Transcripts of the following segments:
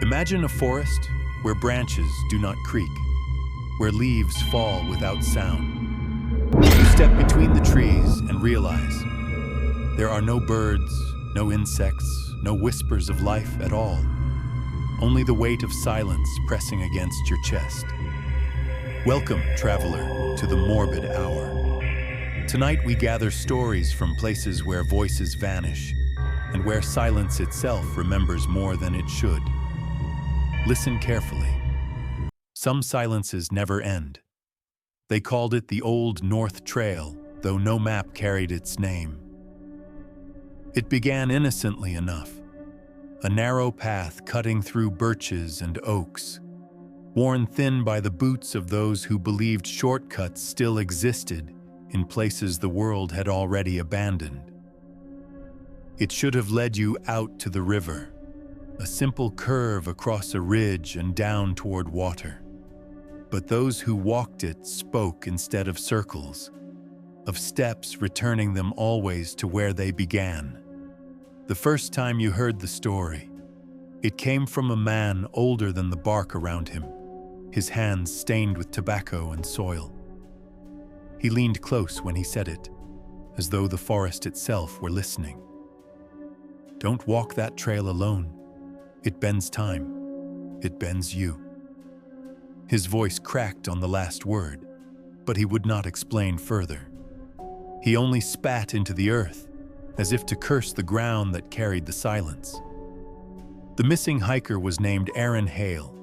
Imagine a forest where branches do not creak, where leaves fall without sound. You step between the trees and realize there are no birds, no insects, no whispers of life at all. Only the weight of silence pressing against your chest. Welcome, traveler, to the Morbid Hour. Tonight we gather stories from places where voices vanish and where silence itself remembers more than it should. Listen carefully. Some silences never end. They called it the Old North Trail, though no map carried its name. It began innocently enough, a narrow path cutting through birches and oaks, worn thin by the boots of those who believed shortcuts still existed in places the world had already abandoned. It should have led you out to the river, a simple curve across a ridge and down toward water. But those who walked it spoke instead of circles, of steps returning them always to where they began. The first time you heard the story, it came from a man older than the bark around him, his hands stained with tobacco and soil. He leaned close when he said it, as though the forest itself were listening. Don't walk that trail alone. It bends time. It bends you. His voice cracked on the last word, but he would not explain further. He only spat into the earth, as if to curse the ground that carried the silence. The missing hiker was named Aaron Hale.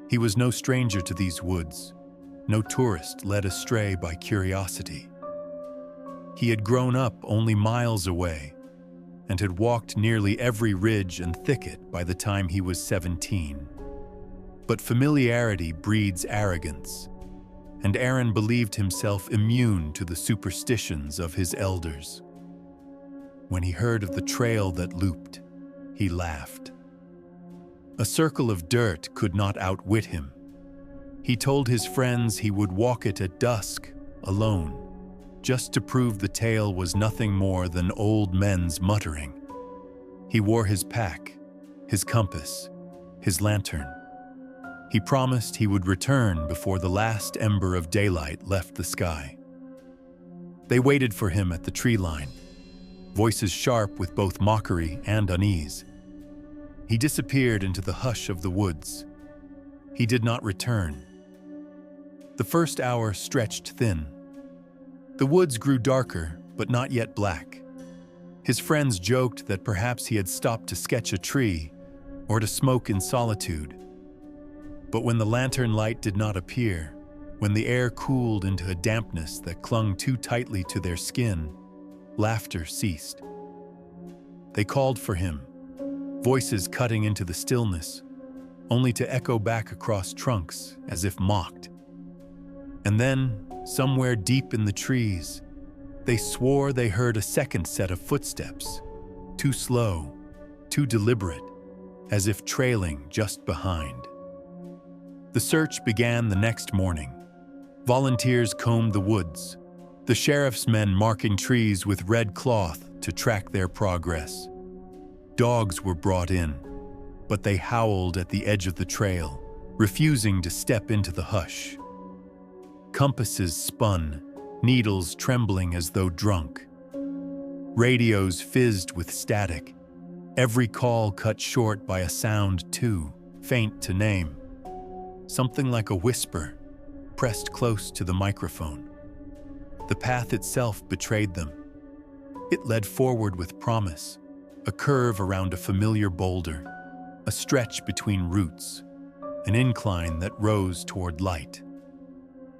He was no stranger to these woods, no tourist led astray by curiosity. He had grown up only miles away and had walked nearly every ridge and thicket by the time he was 17. But familiarity breeds arrogance, and Aaron believed himself immune to the superstitions of his elders. When he heard of the trail that looped, he laughed. A circle of dirt could not outwit him. He told his friends he would walk it at dusk, alone, just to prove the tale was nothing more than old men's muttering. He wore his pack, his compass, his lantern. He promised he would return before the last ember of daylight left the sky. They waited for him at the tree line, voices sharp with both mockery and unease. He disappeared into the hush of the woods. He did not return. The first hour stretched thin. The woods grew darker, but not yet black. His friends joked that perhaps he had stopped to sketch a tree or to smoke in solitude. But when the lantern light did not appear, when the air cooled into a dampness that clung too tightly to their skin, laughter ceased. They called for him, voices cutting into the stillness, only to echo back across trunks as if mocked. And then, somewhere deep in the trees, they swore they heard a second set of footsteps, too slow, too deliberate, as if trailing just behind. The search began the next morning. Volunteers combed the woods, the sheriff's men marking trees with red cloth to track their progress. Dogs were brought in, but they howled at the edge of the trail, refusing to step into the hush. Compasses spun, needles trembling as though drunk. Radios fizzed with static, every call cut short by a sound too faint to name. Something like a whisper, pressed close to the microphone. The path itself betrayed them. It led forward with promise, a curve around a familiar boulder, a stretch between roots, an incline that rose toward light.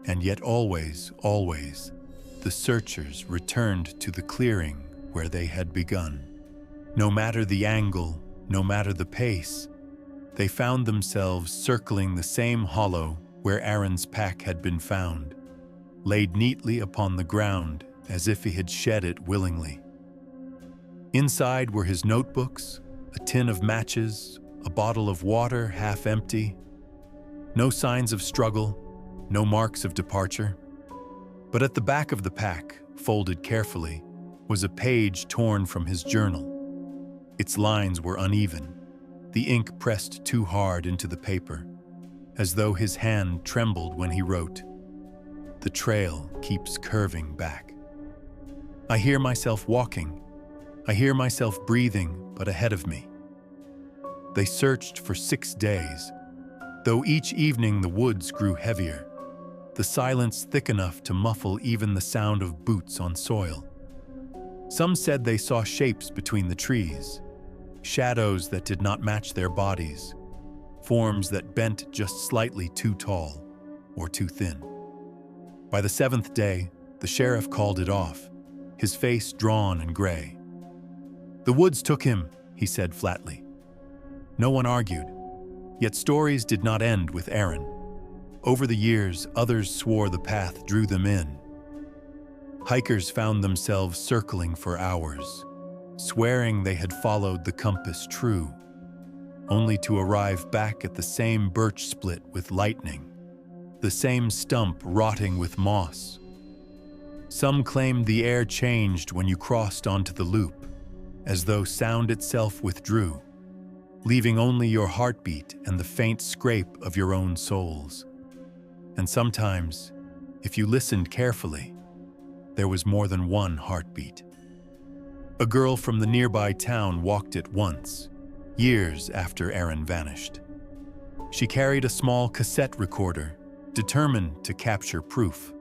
And yet always, the searchers returned to the clearing where they had begun. No matter the angle, no matter the pace, they found themselves circling the same hollow where Aaron's pack had been found, laid neatly upon the ground as if he had shed it willingly. Inside were his notebooks, a tin of matches, a bottle of water half empty. No signs of struggle, no marks of departure. But at the back of the pack, folded carefully, was a page torn from his journal. Its lines were uneven, the ink pressed too hard into the paper, as though his hand trembled when he wrote. The trail keeps curving back. I hear myself walking. I hear myself breathing, but ahead of me. They searched for 6 days, though each evening the woods grew heavier, the silence thick enough to muffle even the sound of boots on soil. Some said they saw shapes between the trees, shadows that did not match their bodies, forms that bent just slightly too tall or too thin. By the 7th day, the sheriff called it off, his face drawn and gray. The woods took him, he said flatly. No one argued, yet stories did not end with Aaron. Over the years, others swore the path drew them in. Hikers found themselves circling for hours, swearing they had followed the compass true, only to arrive back at the same birch split with lightning, the same stump rotting with moss. Some claimed the air changed when you crossed onto the loop, as though sound itself withdrew, leaving only your heartbeat and the faint scrape of your own souls. And sometimes, if you listened carefully, there was more than one heartbeat. A girl from the nearby town walked it once, years after Aaron vanished. She carried a small cassette recorder, determined to capture proof.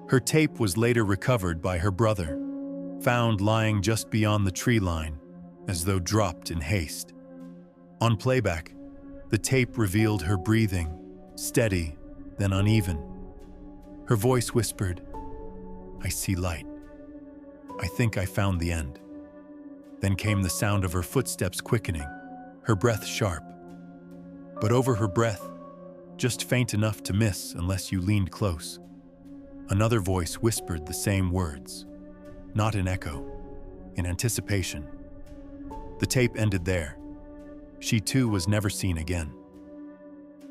Her tape was later recovered by her brother, found lying just beyond the tree line, as though dropped in haste. On playback, the tape revealed her breathing, steady, then uneven. Her voice whispered, "I see light. I think I found the end." Then came the sound of her footsteps quickening, her breath sharp. But over her breath, just faint enough to miss unless you leaned close, another voice whispered the same words, not in echo, in anticipation. The tape ended there. She too was never seen again.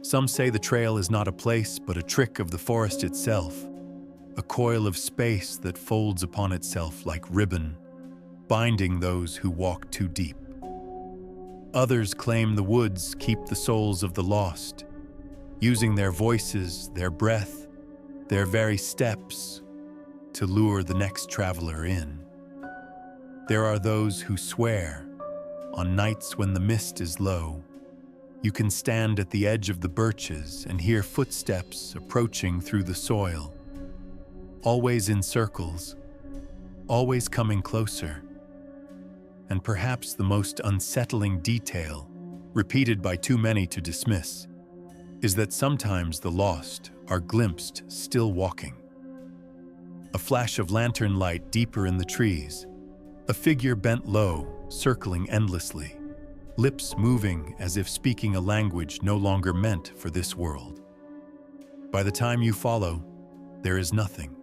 Some say the trail is not a place but a trick of the forest itself, a coil of space that folds upon itself like ribbon, binding those who walk too deep. Others claim the woods keep the souls of the lost, using their voices, their breath, their very steps to lure the next traveler in. There are those who swear, on nights when the mist is low, you can stand at the edge of the birches and hear footsteps approaching through the soil, always in circles, always coming closer. And perhaps the most unsettling detail, repeated by too many to dismiss, is that sometimes the lost are glimpsed still walking. A flash of lantern light deeper in the trees, a figure bent low, circling endlessly, lips moving as if speaking a language no longer meant for this world. By the time you follow, there is nothing.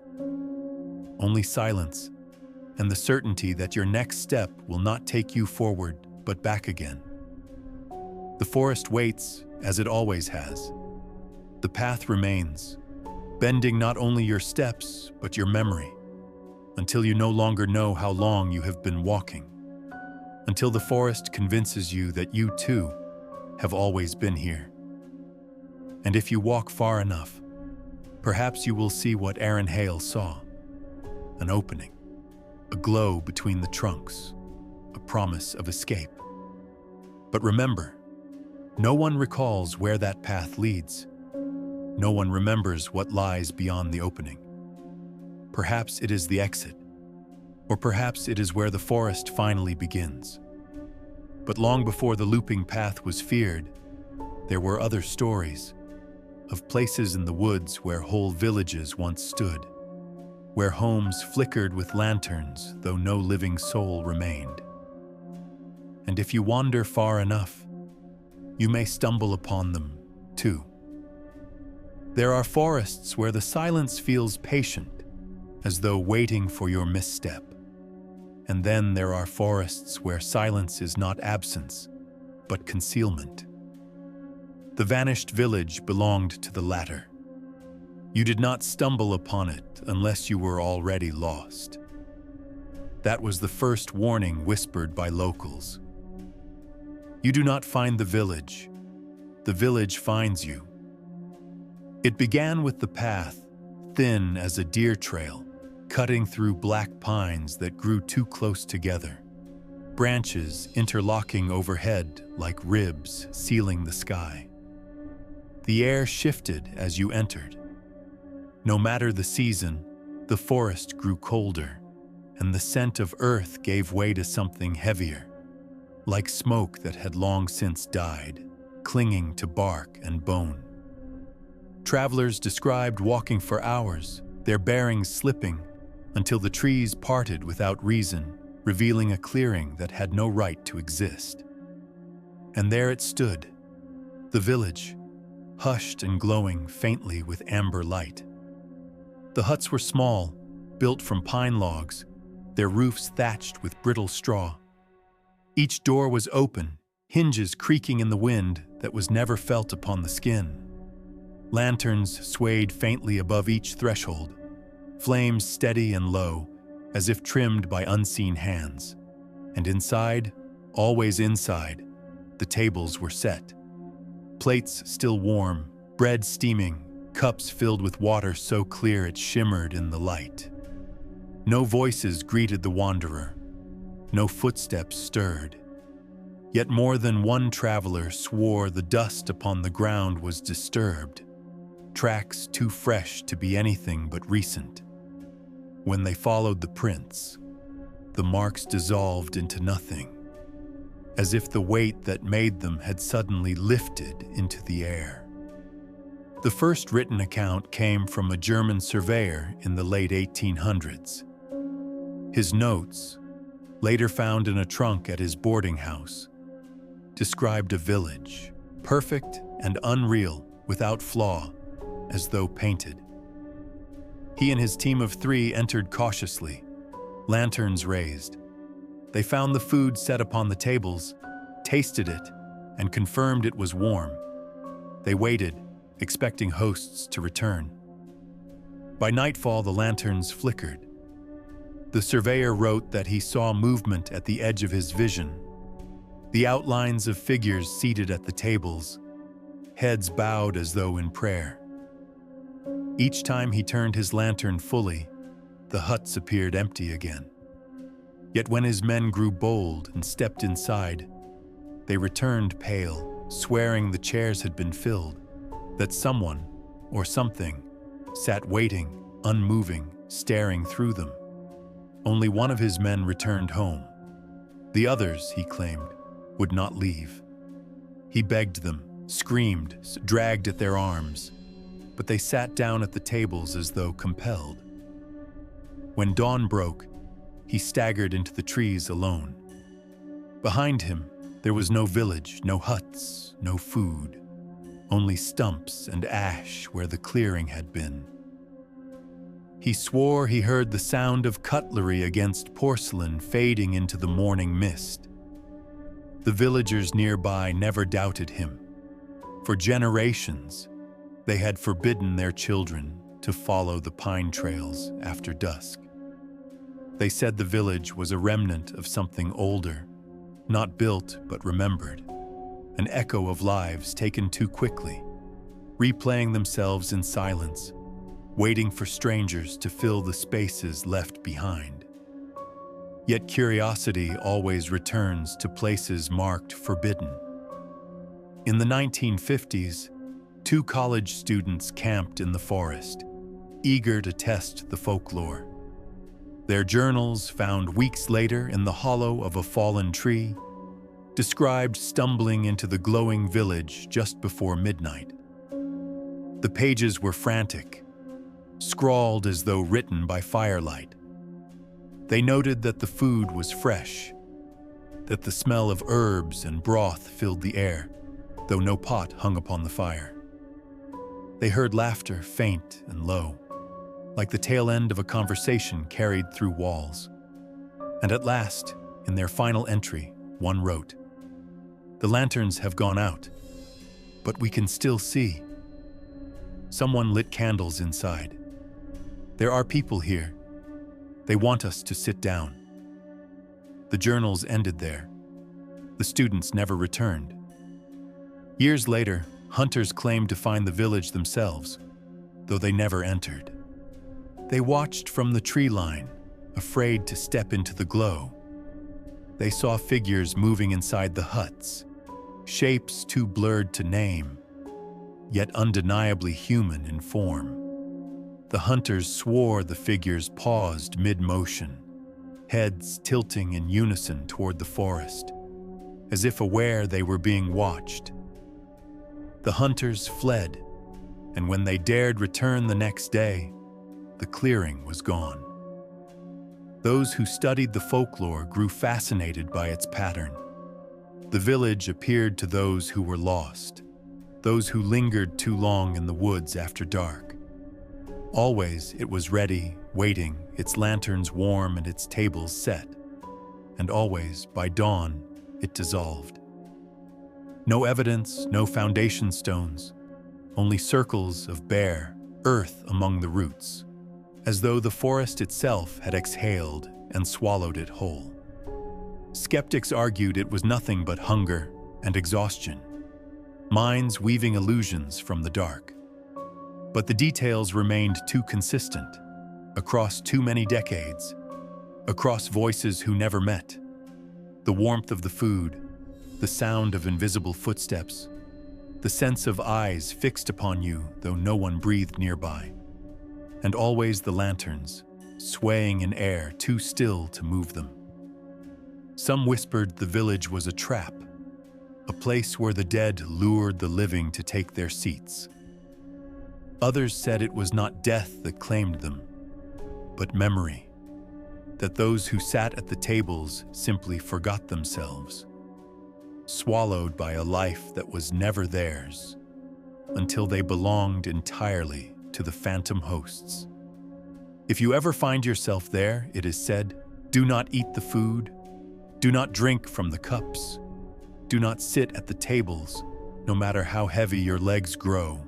Only silence, and the certainty that your next step will not take you forward, but back again. The forest waits, as it always has. The path remains, bending not only your steps, but your memory, until you no longer know how long you have been walking, until the forest convinces you that you too have always been here. And if you walk far enough, perhaps you will see what Aaron Hale saw, an opening, a glow between the trunks, a promise of escape. But remember, no one recalls where that path leads. No one remembers what lies beyond the opening. Perhaps it is the exit, or perhaps it is where the forest finally begins. But long before the looping path was feared, there were other stories of places in the woods where whole villages once stood, where homes flickered with lanterns though no living soul remained. And if you wander far enough, you may stumble upon them too. There are forests where the silence feels patient, as though waiting for your misstep. And then there are forests where silence is not absence, but concealment. The vanished village belonged to the latter. You did not stumble upon it unless you were already lost. That was the first warning whispered by locals. You do not find the village finds you. It began with the path, thin as a deer trail, cutting through black pines that grew too close together, branches interlocking overhead like ribs sealing the sky. The air shifted as you entered. No matter the season, the forest grew colder, and the scent of earth gave way to something heavier, like smoke that had long since died, clinging to bark and bone. Travelers described walking for hours, their bearings slipping, until the trees parted without reason, revealing a clearing that had no right to exist. And there it stood, the village, hushed and glowing faintly with amber light. The huts were small, built from pine logs, their roofs thatched with brittle straw. Each door was open, hinges creaking in the wind that was never felt upon the skin. Lanterns swayed faintly above each threshold, flames steady and low, as if trimmed by unseen hands. And inside, always inside, the tables were set. Plates still warm, bread steaming, cups filled with water so clear it shimmered in the light. No voices greeted the wanderer. No footsteps stirred. Yet more than one traveler swore the dust upon the ground was disturbed, tracks too fresh to be anything but recent. When they followed the prints, the marks dissolved into nothing, as if the weight that made them had suddenly lifted into the air. The first written account came from a German surveyor in the late 1800s. His notes, later found in a trunk at his boarding house, described a village, perfect and unreal, without flaw, as though painted. He and his team of 3 entered cautiously, lanterns raised. They found the food set upon the tables, tasted it, and confirmed it was warm. They waited, expecting hosts to return. By nightfall, the lanterns flickered. The surveyor wrote that he saw movement at the edge of his vision, the outlines of figures seated at the tables, heads bowed as though in prayer. Each time he turned his lantern fully, the huts appeared empty again. Yet when his men grew bold and stepped inside, they returned pale, swearing the chairs had been filled, that someone, or something, sat waiting, unmoving, staring through them. Only one of his men returned home. The others, he claimed, would not leave. He begged them, screamed, dragged at their arms, but they sat down at the tables as though compelled. When dawn broke, he staggered into the trees alone. Behind him, there was no village, no huts, no food, only stumps and ash where the clearing had been. He swore he heard the sound of cutlery against porcelain fading into the morning mist. The villagers nearby never doubted him. For generations, they had forbidden their children to follow the pine trails after dusk. They said the village was a remnant of something older, not built but remembered, an echo of lives taken too quickly, replaying themselves in silence, waiting for strangers to fill the spaces left behind. Yet curiosity always returns to places marked forbidden. In the 1950s, 2 college students camped in the forest, eager to test the folklore. Their journals, found weeks later in the hollow of a fallen tree, described stumbling into the glowing village just before midnight. The pages were frantic, scrawled as though written by firelight. They noted that the food was fresh, that the smell of herbs and broth filled the air, though no pot hung upon the fire. They heard laughter faint and low, like the tail end of a conversation carried through walls. And at last, in their final entry, one wrote, "The lanterns have gone out, but we can still see." Someone lit candles inside. There are people here. They want us to sit down. The journals ended there. The students never returned. Years later, hunters claimed to find the village themselves, though they never entered. They watched from the tree line, afraid to step into the glow. They saw figures moving inside the huts, shapes too blurred to name, yet undeniably human in form. The hunters swore the figures paused mid-motion, heads tilting in unison toward the forest, as if aware they were being watched. The hunters fled, and when they dared return the next day, the clearing was gone. Those who studied the folklore grew fascinated by its pattern. The village appeared to those who were lost, those who lingered too long in the woods after dark. Always it was ready, waiting, its lanterns warm and its tables set. And always, by dawn, it dissolved. No evidence, no foundation stones, only circles of bare earth among the roots, as though the forest itself had exhaled and swallowed it whole. Skeptics argued it was nothing but hunger and exhaustion, minds weaving illusions from the dark. But the details remained too consistent, across too many decades, across voices who never met. The warmth of the food, the sound of invisible footsteps, the sense of eyes fixed upon you though no one breathed nearby, and always the lanterns, swaying in air too still to move them. Some whispered the village was a trap, a place where the dead lured the living to take their seats. Others said it was not death that claimed them, but memory, that those who sat at the tables simply forgot themselves, swallowed by a life that was never theirs, until they belonged entirely to the phantom hosts. If you ever find yourself there, it is said, do not eat the food, do not drink from the cups, do not sit at the tables, no matter how heavy your legs grow,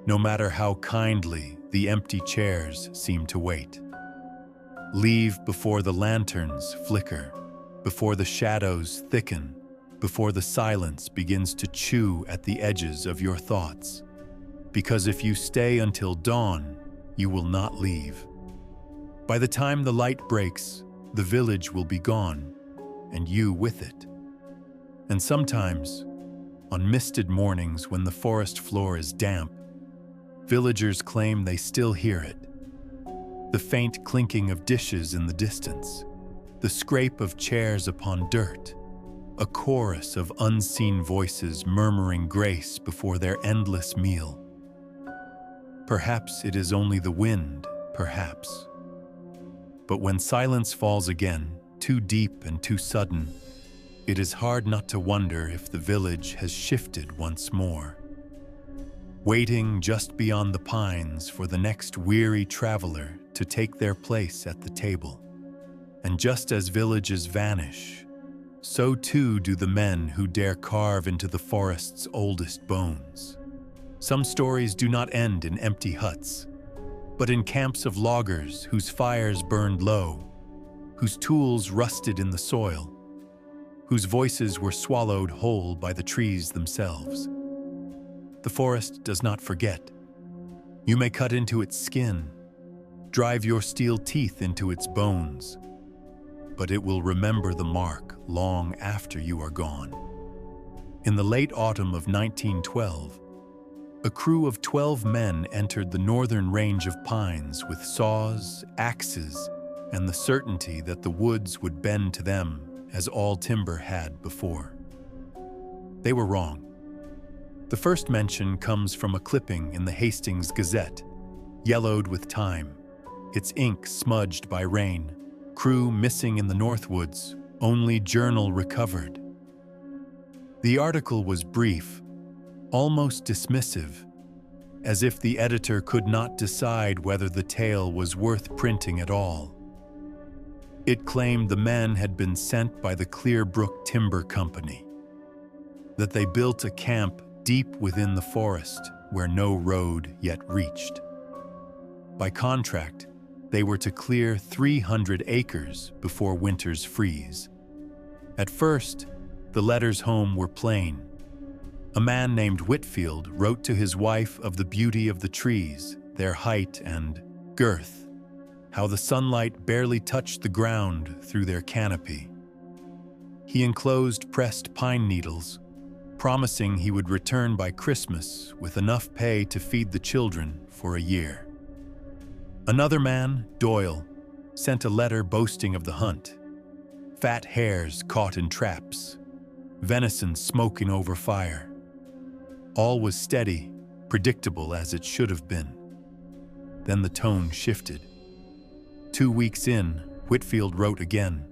no matter how kindly the empty chairs seem to wait. Leave before the lanterns flicker, before the shadows thicken, before the silence begins to chew at the edges of your thoughts. Because if you stay until dawn, you will not leave. By the time the light breaks, the village will be gone, and you with it. And sometimes, on misted mornings when the forest floor is damp, villagers claim they still hear it. The faint clinking of dishes in the distance, the scrape of chairs upon dirt, a chorus of unseen voices murmuring grace before their endless meal. Perhaps it is only the wind, perhaps. But when silence falls again, too deep and too sudden, it is hard not to wonder if the village has shifted once more, waiting just beyond the pines for the next weary traveler to take their place at the table. And just as villages vanish, so too do the men who dare carve into the forest's oldest bones. Some stories do not end in empty huts, but in camps of loggers whose fires burned low, whose tools rusted in the soil, whose voices were swallowed whole by the trees themselves. The forest does not forget. You may cut into its skin, drive your steel teeth into its bones, but it will remember the mark long after you are gone. In the late autumn of 1912, a crew of 12 men entered the northern range of pines with saws, axes, and the certainty that the woods would bend to them as all timber had before. They were wrong. The first mention comes from a clipping in the Hastings Gazette, yellowed with time, its ink smudged by rain, crew missing in the Northwoods, only journal recovered. The article was brief, almost dismissive, as if the editor could not decide whether the tale was worth printing at all. It claimed the men had been sent by the Clearbrook Timber Company, that they built a camp deep within the forest where no road yet reached. By contract, they were to clear 300 acres before winter's freeze. At first, The letters home were plain. A man named Whitfield wrote to his wife of the beauty of the trees, their height and girth, how the sunlight barely touched the ground through their canopy. He enclosed pressed pine needles, promising he would return by Christmas with enough pay to feed the children for a year. Another man, Doyle, sent a letter boasting of the hunt. Fat hares caught in traps, venison smoking over fire. All was steady, predictable as it should have been. Then the tone shifted. 2 weeks in, Whitfield wrote again,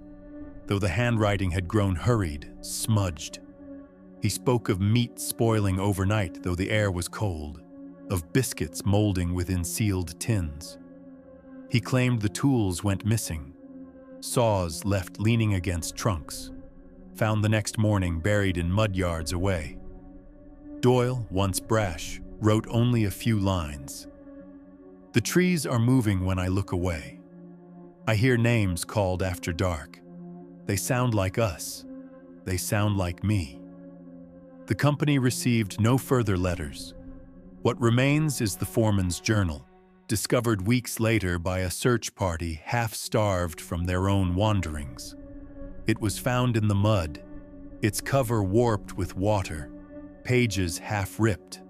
though the handwriting had grown hurried, smudged. He spoke of meat spoiling overnight, though the air was cold, of biscuits molding within sealed tins. He claimed the tools went missing, saws left leaning against trunks, found the next morning buried in mud yards away. Doyle, once brash, wrote only a few lines. The trees are moving when I look away. I hear names called after dark. They sound like us. They sound like me. The company received no further letters. What remains is the foreman's journal, discovered weeks later by a search party half-starved from their own wanderings. It was found in the mud, its cover warped with water, pages half-ripped.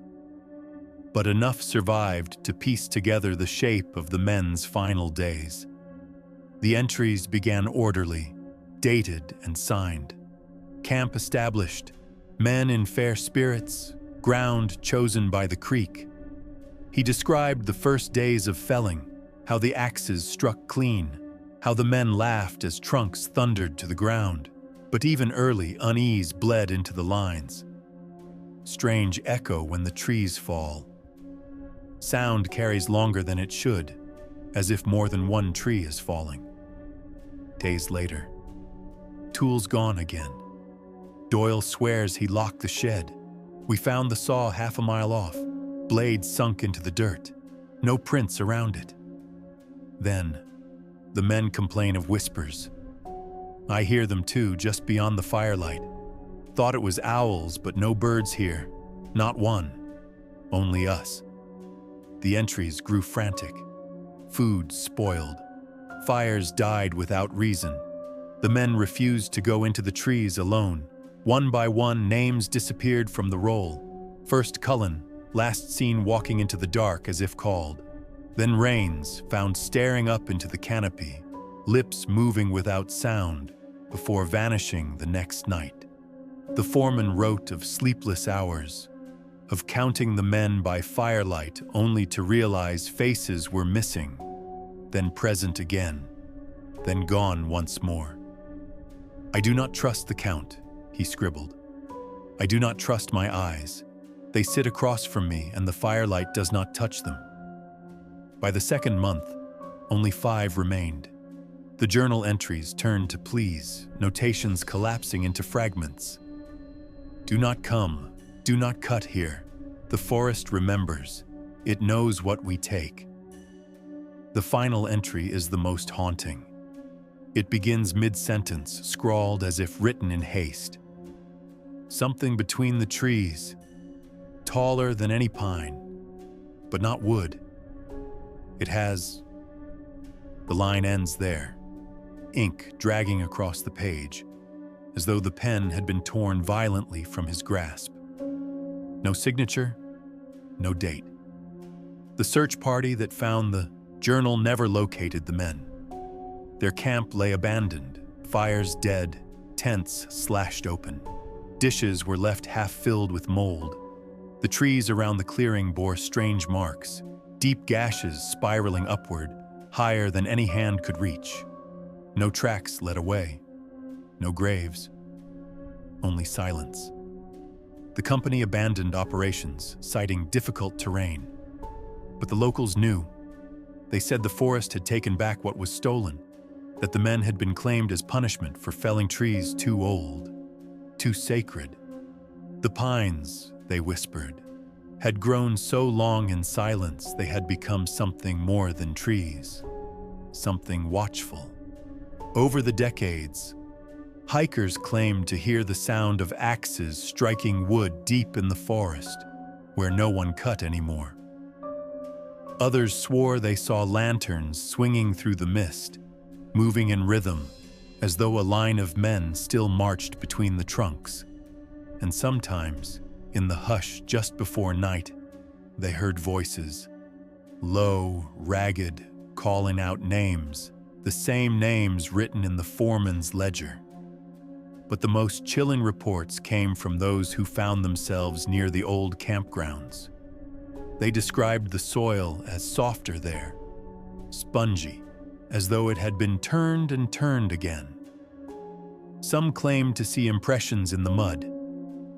But enough survived to piece together the shape of the men's final days. The entries began orderly, dated and signed. Camp established, men in fair spirits, ground chosen by the creek. He described the first days of felling, how the axes struck clean, how the men laughed as trunks thundered to the ground. But even early, unease bled into the lines. Strange echo when the trees fall. Sound carries longer than it should, as if more than one tree is falling. Days later, tools gone again. Doyle swears he locked the shed. We found the saw half a mile off, blades sunk into the dirt, no prints around it. Then, the men complain of whispers. I hear them too, just beyond the firelight. Thought it was owls, but no birds here. Not one. Only us. The entries grew frantic. Food spoiled. Fires died without reason. The men refused to go into the trees alone. One by one, names disappeared from the roll. First Cullen, last seen walking into the dark as if called. Then Rains, found staring up into the canopy, lips moving without sound, before vanishing the next night. The foreman wrote of sleepless hours, of counting the men by firelight only to realize faces were missing, then present again, then gone once more. I do not trust the count, he scribbled. I do not trust my eyes. They sit across from me and the firelight does not touch them. By the second month, only 5 remained. The journal entries turned to pleas, notations collapsing into fragments. Do not come, do not cut here. The forest remembers. It knows what we take. The final entry is the most haunting. It begins mid-sentence, scrawled as if written in haste. Something between the trees, taller than any pine, but not wood. It has... The line ends there, ink dragging across the page, as though the pen had been torn violently from his grasp. No signature, no date. The search party that found the journal never located the men. Their camp lay abandoned, fires dead, tents slashed open. Dishes were left half-filled with mold. The trees around the clearing bore strange marks, deep gashes spiraling upward, higher than any hand could reach. No tracks led away, no graves, only silence. The company abandoned operations, citing difficult terrain. But the locals knew. They said the forest had taken back what was stolen, that the men had been claimed as punishment for felling trees too old, too sacred. The pines, they whispered, had grown so long in silence they had become something more than trees, something watchful. Over the decades, Hikers claimed to hear the sound of axes striking wood deep in the forest, where no one cut anymore. Others swore they saw lanterns swinging through the mist, moving in rhythm, as though a line of men still marched between the trunks. And sometimes, in the hush just before night, they heard voices, low, ragged, calling out names, the same names written in the foreman's ledger. But the most chilling reports came from those who found themselves near the old campgrounds. They described the soil as softer there, spongy, as though it had been turned and turned again. Some claimed to see impressions in the mud,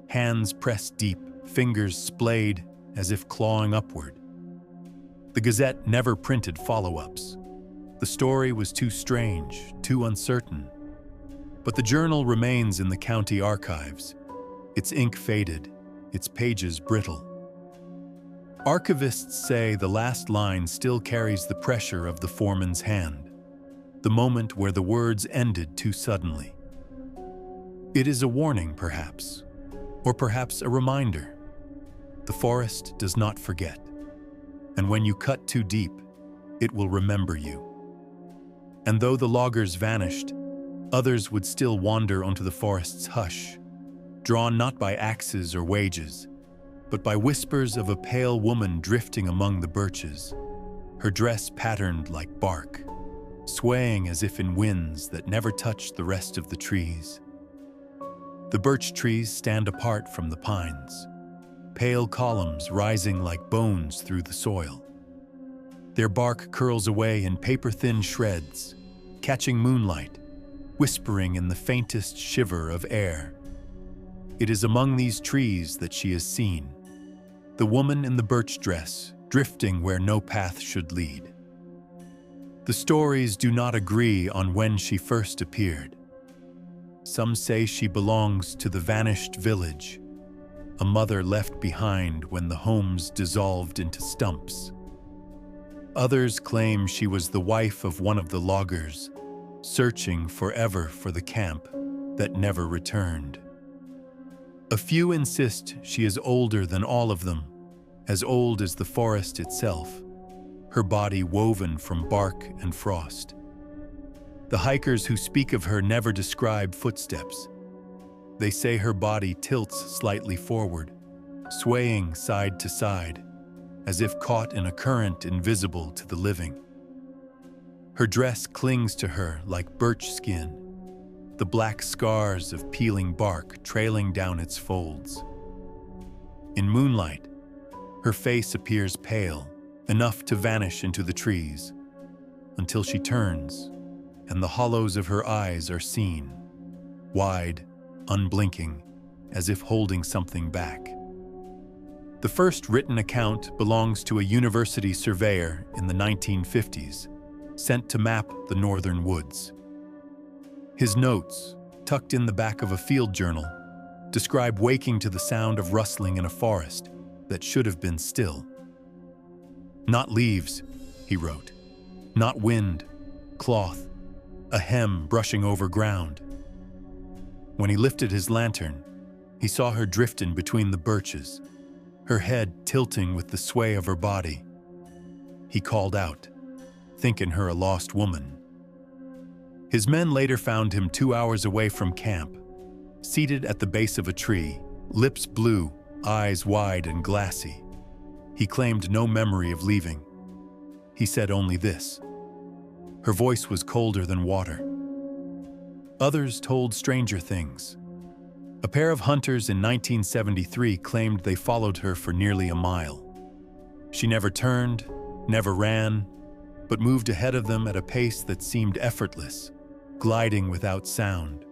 hands pressed deep, fingers splayed as if clawing upward. The Gazette never printed follow-ups. The story was too strange, too uncertain. But the journal remains in the county archives, its ink faded, its pages brittle. Archivists say the last line still carries the pressure of the foreman's hand, the moment where the words ended too suddenly. It is a warning, perhaps, or perhaps a reminder. The forest does not forget, and when you cut too deep, it will remember you. And though the loggers vanished, others would still wander onto the forest's hush, drawn not by axes or wages, but by whispers of a pale woman drifting among the birches, her dress patterned like bark, swaying as if in winds that never touched the rest of the trees. The birch trees stand apart from the pines, pale columns rising like bones through the soil. Their bark curls away in paper-thin shreds, catching moonlight, whispering in the faintest shiver of air. It is among these trees that she is seen, the woman in the birch dress, drifting where no path should lead. The stories do not agree on when she first appeared. Some say she belongs to the vanished village, a mother left behind when the homes dissolved into stumps. Others claim she was the wife of one of the loggers, searching forever for the camp that never returned. A few insist she is older than all of them, as old as the forest itself, her body woven from bark and frost. The hikers who speak of her never describe footsteps. They say her body tilts slightly forward, swaying side to side, as if caught in a current invisible to the living. Her dress clings to her like birch skin, the black scars of peeling bark trailing down its folds. In moonlight, her face appears pale, enough to vanish into the trees, until she turns, and the hollows of her eyes are seen, wide, unblinking, as if holding something back. The first written account belongs to a university surveyor in the 1950s, sent to map the northern woods. His notes, tucked in the back of a field journal, describe waking to the sound of rustling in a forest that should have been still. Not leaves, he wrote, not wind, cloth, a hem brushing over ground. When he lifted his lantern, he saw her drifting between the birches, her head tilting with the sway of her body. He called out, thinking her a lost woman. His men later found him 2 hours away from camp, seated at the base of a tree, lips blue, eyes wide and glassy. He claimed no memory of leaving. He said only this. Her voice was colder than water. Others told stranger things. A pair of hunters in 1973 claimed they followed her for nearly a mile. She never turned, never ran, but moved ahead of them at a pace that seemed effortless, gliding without sound.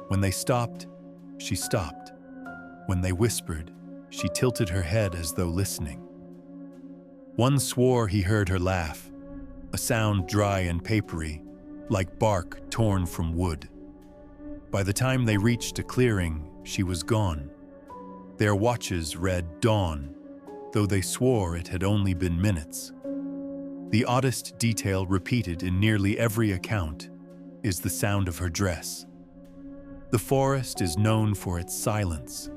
When they stopped, she stopped. When they whispered, she tilted her head as though listening. One swore he heard her laugh, a sound dry and papery, like bark torn from wood. By the time they reached a clearing, she was gone. Their watches read dawn, though they swore it had only been minutes. The oddest detail repeated in nearly every account is the sound of her dress, The forest is known for its silence,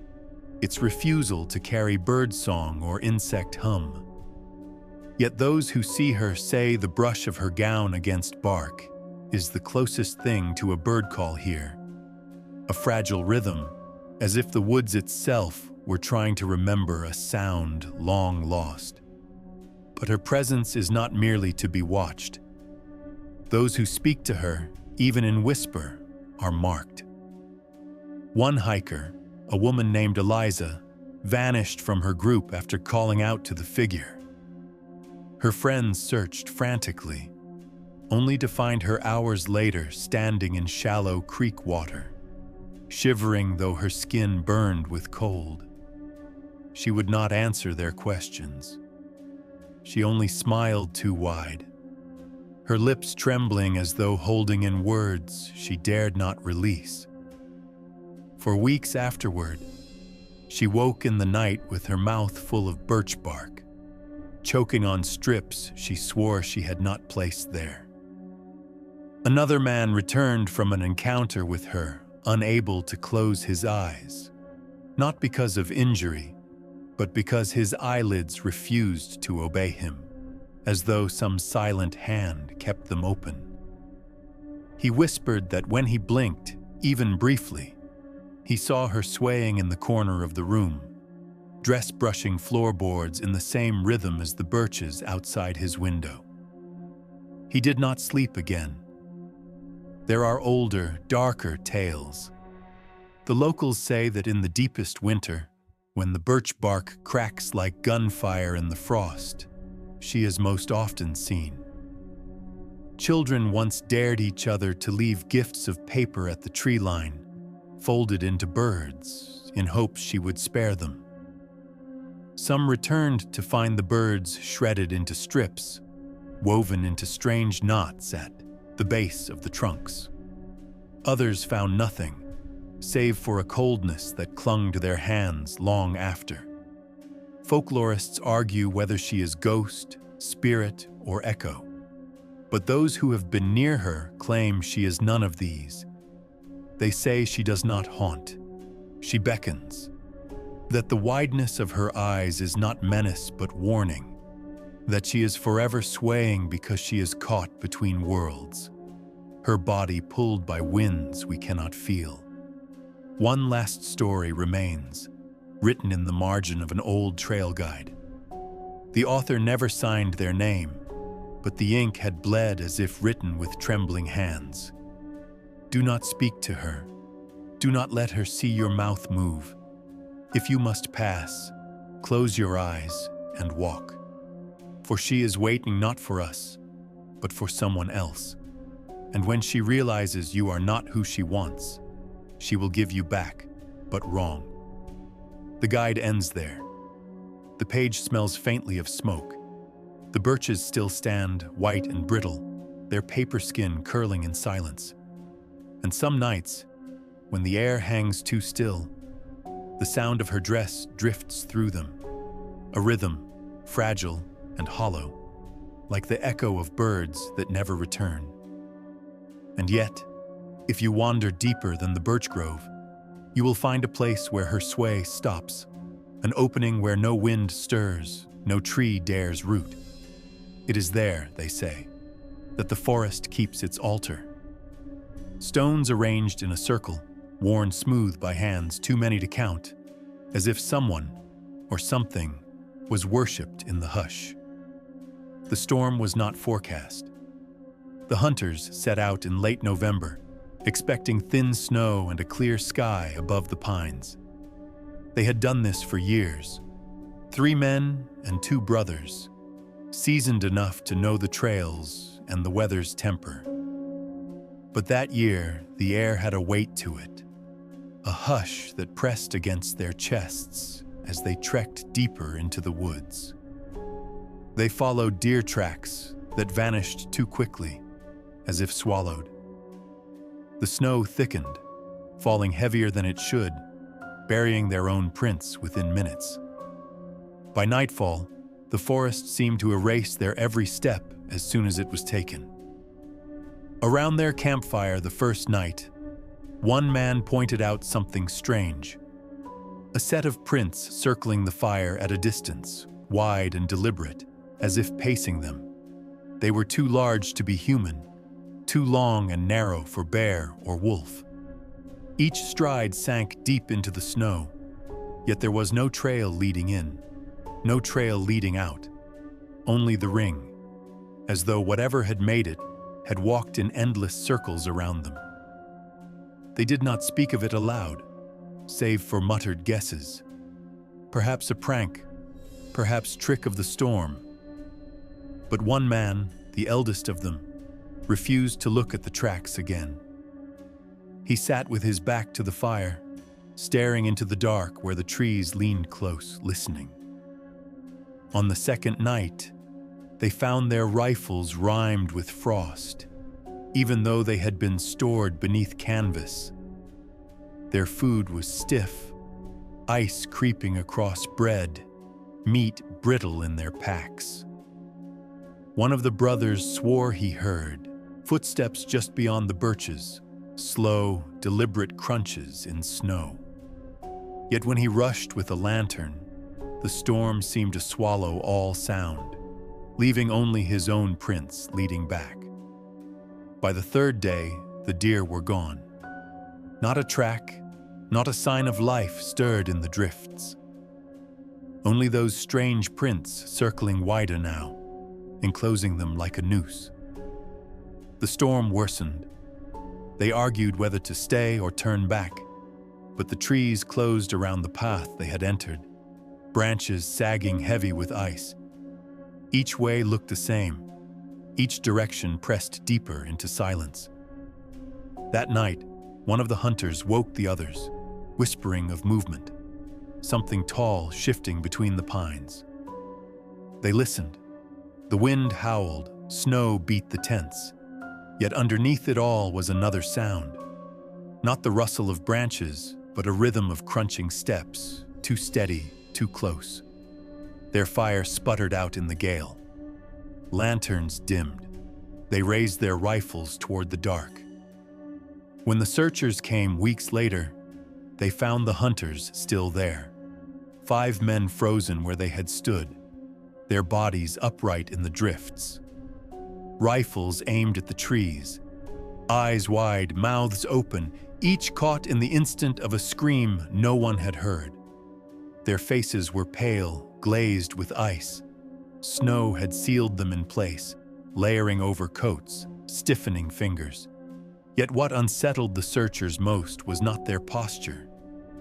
its refusal to carry birdsong or insect hum. Yet those who see her say the brush of her gown against bark is the closest thing to a bird call here. A fragile rhythm, as if the woods itself were trying to remember a sound long lost. But her presence is not merely to be watched. Those who speak to her, even in whisper, are marked. One hiker, a woman named Eliza, vanished from her group after calling out to the figure. Her friends searched frantically, only to find her hours later standing in shallow creek water, shivering though her skin burned with cold. She would not answer their questions. She only smiled too wide, her lips trembling as though holding in words she dared not release. For weeks afterward, she woke in the night with her mouth full of birch bark, choking on strips she swore she had not placed there. Another man returned from an encounter with her, unable to close his eyes, not because of injury, but because his eyelids refused to obey him, as though some silent hand kept them open. He whispered that when he blinked, even briefly, he saw her swaying in the corner of the room, dress brushing floorboards in the same rhythm as the birches outside his window. He did not sleep again. There are older, darker tales. The locals say that in the deepest winter, when the birch bark cracks like gunfire in the frost, she is most often seen. Children once dared each other to leave gifts of paper at the tree line, folded into birds, in hopes she would spare them. Some returned to find the birds shredded into strips, woven into strange knots at the base of the trunks. Others found nothing, save for a coldness that clung to their hands long after. Folklorists argue whether she is ghost, spirit, or echo. But those who have been near her claim she is none of these. They say she does not haunt. She beckons. That the wideness of her eyes is not menace but warning. That she is forever swaying because she is caught between worlds. Her body pulled by winds we cannot feel. One last story remains, written in the margin of an old trail guide. The author never signed their name, but the ink had bled as if written with trembling hands. Do not speak to her. Do not let her see your mouth move. If you must pass, close your eyes and walk. For she is waiting not for us, but for someone else. And when she realizes you are not who she wants, she will give you back, but wrong. The guide ends there. The page smells faintly of smoke. The birches still stand, white and brittle, their paper skin curling in silence. And some nights, when the air hangs too still, the sound of her dress drifts through them, a rhythm, fragile and hollow, like the echo of birds that never return. And yet, if you wander deeper than the birch grove, you will find a place where her sway stops, an opening where no wind stirs, no tree dares root. It is there, they say, that the forest keeps its altar. Stones arranged in a circle, worn smooth by hands too many to count, as if someone or something was worshipped in the hush. The storm was not forecast. The hunters set out in late November, expecting thin snow and a clear sky above the pines. They had done this for years. 3 men and 2 brothers, seasoned enough to know the trails and the weather's temper. But that year, the air had a weight to it, a hush that pressed against their chests as they trekked deeper into the woods. They followed deer tracks that vanished too quickly, as if swallowed. The snow thickened, falling heavier than it should, burying their own prints within minutes. By nightfall, the forest seemed to erase their every step as soon as it was taken. Around their campfire the first night, One man pointed out something strange. A set of prints circling the fire at a distance, wide and deliberate, as if pacing them. They were too large to be human, too long and narrow for bear or wolf. Each stride sank deep into the snow, yet there was no trail leading in, no trail leading out, only the ring, as though whatever had made it had walked in endless circles around them. They did not speak of it aloud, save for muttered guesses. Perhaps a prank, perhaps trick of the storm. But one man, the eldest of them, refused to look at the tracks again. He sat with his back to the fire, staring into the dark where the trees leaned close, listening. On the second night, they found their rifles rimed with frost, even though they had been stored beneath canvas. Their food was stiff, ice creeping across bread, meat brittle in their packs. One of the brothers swore he heard footsteps just beyond the birches, slow, deliberate crunches in snow. Yet when he rushed with a lantern, the storm seemed to swallow all sound, leaving only his own prints leading back. By the third day, the deer were gone. Not a track, not a sign of life stirred in the drifts. Only those strange prints circling wider now, enclosing them like a noose. The storm worsened. They argued whether to stay or turn back, but the trees closed around the path they had entered, branches sagging heavy with ice. Each way looked the same, each direction pressed deeper into silence. That night, one of the hunters woke the others, whispering of movement, something tall shifting between the pines. They listened. The wind howled, snow beat the tents, yet underneath it all was another sound. Not the rustle of branches, but a rhythm of crunching steps, too steady, too close. Their fire sputtered out in the gale. Lanterns dimmed. They raised their rifles toward the dark. When the searchers came weeks later, they found the hunters still there. 5 men frozen where they had stood, their bodies upright in the drifts. Rifles aimed at the trees, eyes wide, mouths open, each caught in the instant of a scream no one had heard. Their faces were pale, glazed with ice. Snow had sealed them in place, layering over coats, stiffening fingers. Yet what unsettled the searchers most was not their posture,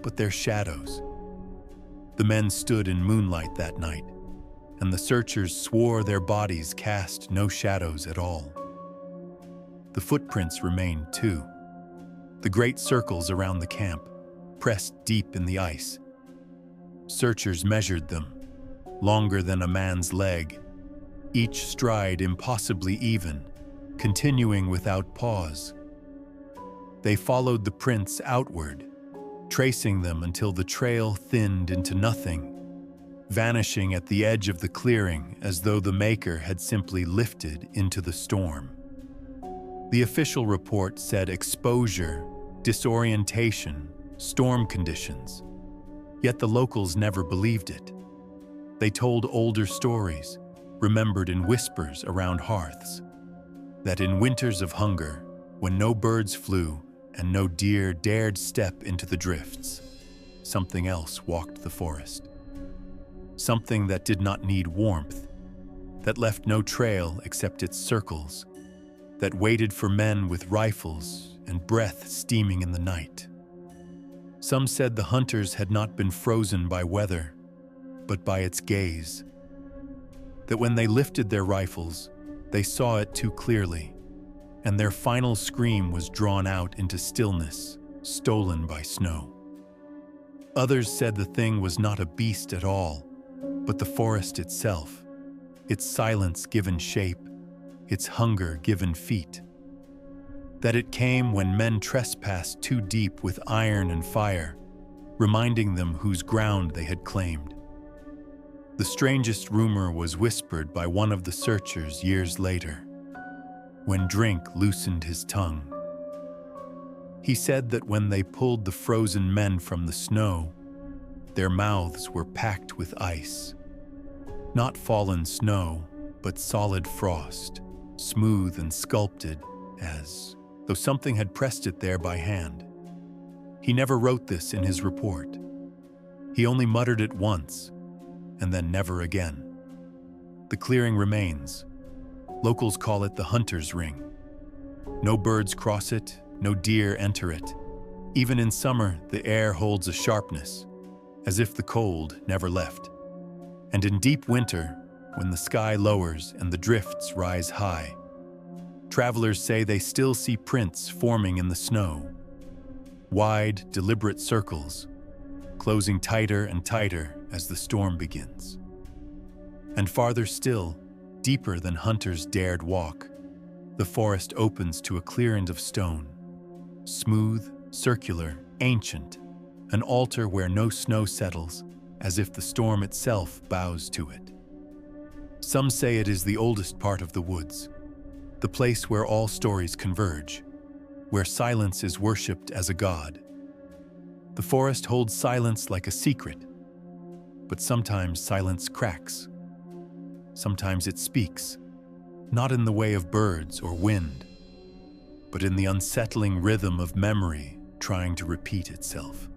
but their shadows. The men stood in moonlight that night, and the searchers swore their bodies cast no shadows at all. The footprints remained too. The great circles around the camp, pressed deep in the ice. Searchers measured them, longer than a man's leg, each stride impossibly even, continuing without pause. They followed the prints outward, tracing them until the trail thinned into nothing, vanishing at the edge of the clearing as though the maker had simply lifted into the storm. The official report said exposure, disorientation, storm conditions. Yet the locals never believed it. They told older stories, remembered in whispers around hearths, that in winters of hunger, when no birds flew and no deer dared step into the drifts, something else walked the forest. Something that did not need warmth, that left no trail except its circles, that waited for men with rifles and breath steaming in the night. Some said the hunters had not been frozen by weather, but by its gaze. That when they lifted their rifles, they saw it too clearly, and their final scream was drawn out into stillness, stolen by snow. Others said the thing was not a beast at all, but the forest itself, its silence given shape, its hunger given feet. That it came when men trespassed too deep with iron and fire, reminding them whose ground they had claimed. The strangest rumor was whispered by one of the searchers years later, when drink loosened his tongue. He said that when they pulled the frozen men from the snow, their mouths were packed with ice. Not fallen snow, but solid frost, smooth and sculpted as though something had pressed it there by hand. He never wrote this in his report. He only muttered it once, and then never again. The clearing remains. Locals call it the hunter's ring. No birds cross it, no deer enter it. Even in summer, the air holds a sharpness, as if the cold never left. And in deep winter, when the sky lowers and the drifts rise high, travelers say they still see prints forming in the snow. Wide, deliberate circles, closing tighter and tighter as the storm begins. And farther still, deeper than hunters dared walk, the forest opens to a clearing of stone. Smooth, circular, ancient, an altar where no snow settles, as if the storm itself bows to it. Some say it is the oldest part of the woods, the place where all stories converge, where silence is worshipped as a god. The forest holds silence like a secret, but sometimes silence cracks. Sometimes it speaks, not in the way of birds or wind, but in the unsettling rhythm of memory trying to repeat itself.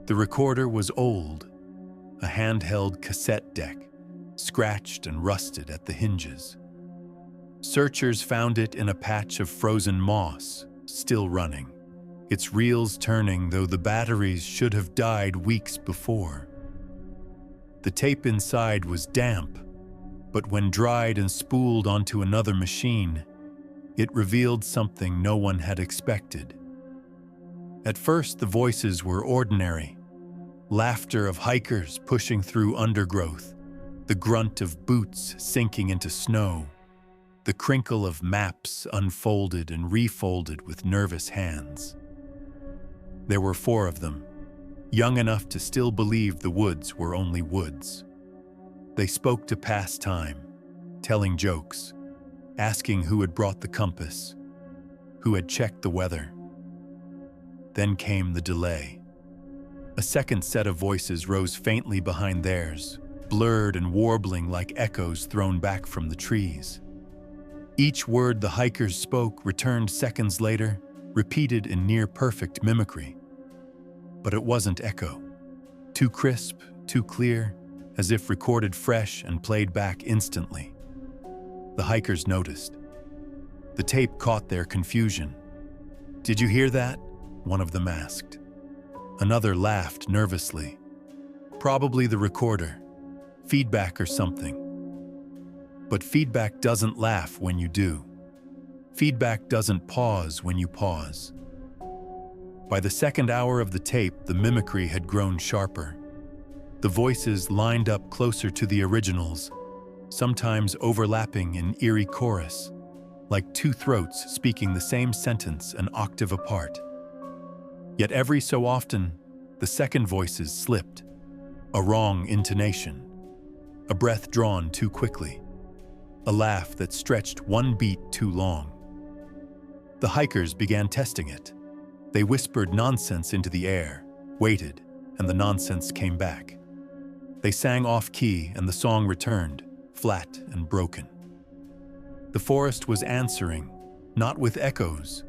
The recorder was old, a handheld cassette deck, scratched and rusted at the hinges. Searchers found it in a patch of frozen moss, still running, its reels turning though the batteries should have died weeks before. The tape inside was damp, but when dried and spooled onto another machine, it revealed something no one had expected. At first, the voices were ordinary. Laughter of hikers pushing through undergrowth, the grunt of boots sinking into snow, the crinkle of maps unfolded and refolded with nervous hands. There were 4 of them, young enough to still believe the woods were only woods. They spoke to pass time, telling jokes, asking who had brought the compass, who had checked the weather. Then came the delay. A second set of voices rose faintly behind theirs, blurred and warbling like echoes thrown back from the trees. Each word the hikers spoke returned seconds later, repeated in near-perfect mimicry. But it wasn't echo. Too crisp, too clear, as if recorded fresh and played back instantly. The hikers noticed. The tape caught their confusion. "Did you hear that?" one of them asked. Another laughed nervously. "Probably the recorder. Feedback or something." But feedback doesn't laugh when you do. Feedback doesn't pause when you pause. By the second hour of the tape, the mimicry had grown sharper. The voices lined up closer to the originals, sometimes overlapping in eerie chorus, like 2 throats speaking the same sentence an octave apart. Yet every so often, the second voices slipped, a wrong intonation, a breath drawn too quickly, a laugh that stretched 1 beat too long. The hikers began testing it. They whispered nonsense into the air, waited, and the nonsense came back. They sang off-key and the song returned, flat and broken. The forest was answering, not with echoes,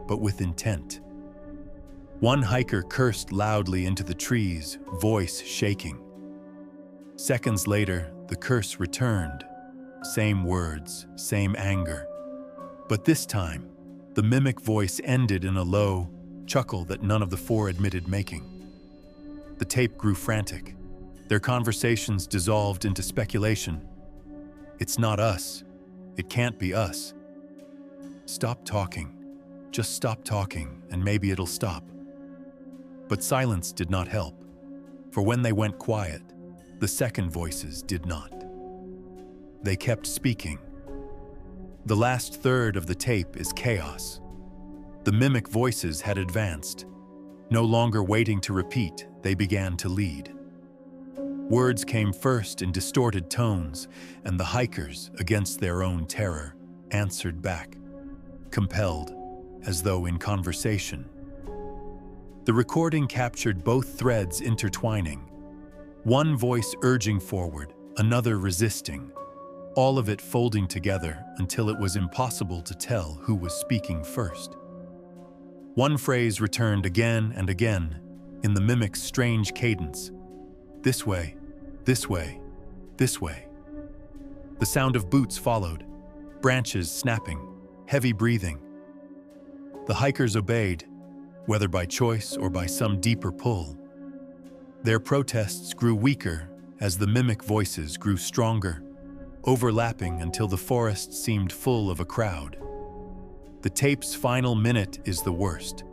but with intent. One hiker cursed loudly into the trees, voice shaking. Seconds later, the curse returned. Same words, same anger. But this time, the mimic voice ended in a low chuckle that none of the 4 admitted making. The tape grew frantic. Their conversations dissolved into speculation. "It's not us. It can't be us. Stop talking. Just stop talking, and maybe it'll stop." But silence did not help, for when they went quiet, the second voices did not. They kept speaking. The last third of the tape is chaos. The mimic voices had advanced. No longer waiting to repeat, they began to lead. Words came first in distorted tones, and the hikers, against their own terror, answered back, compelled, as though in conversation. The recording captured both threads intertwining, one voice urging forward, another resisting, all of it folding together until it was impossible to tell who was speaking first. One phrase returned again and again in the mimic's strange cadence. This way, this way, this way. The sound of boots followed, branches snapping, heavy breathing. The hikers obeyed, whether by choice or by some deeper pull. Their protests grew weaker as the mimic voices grew stronger, overlapping until the forest seemed full of a crowd. The tape's final minute is the worst.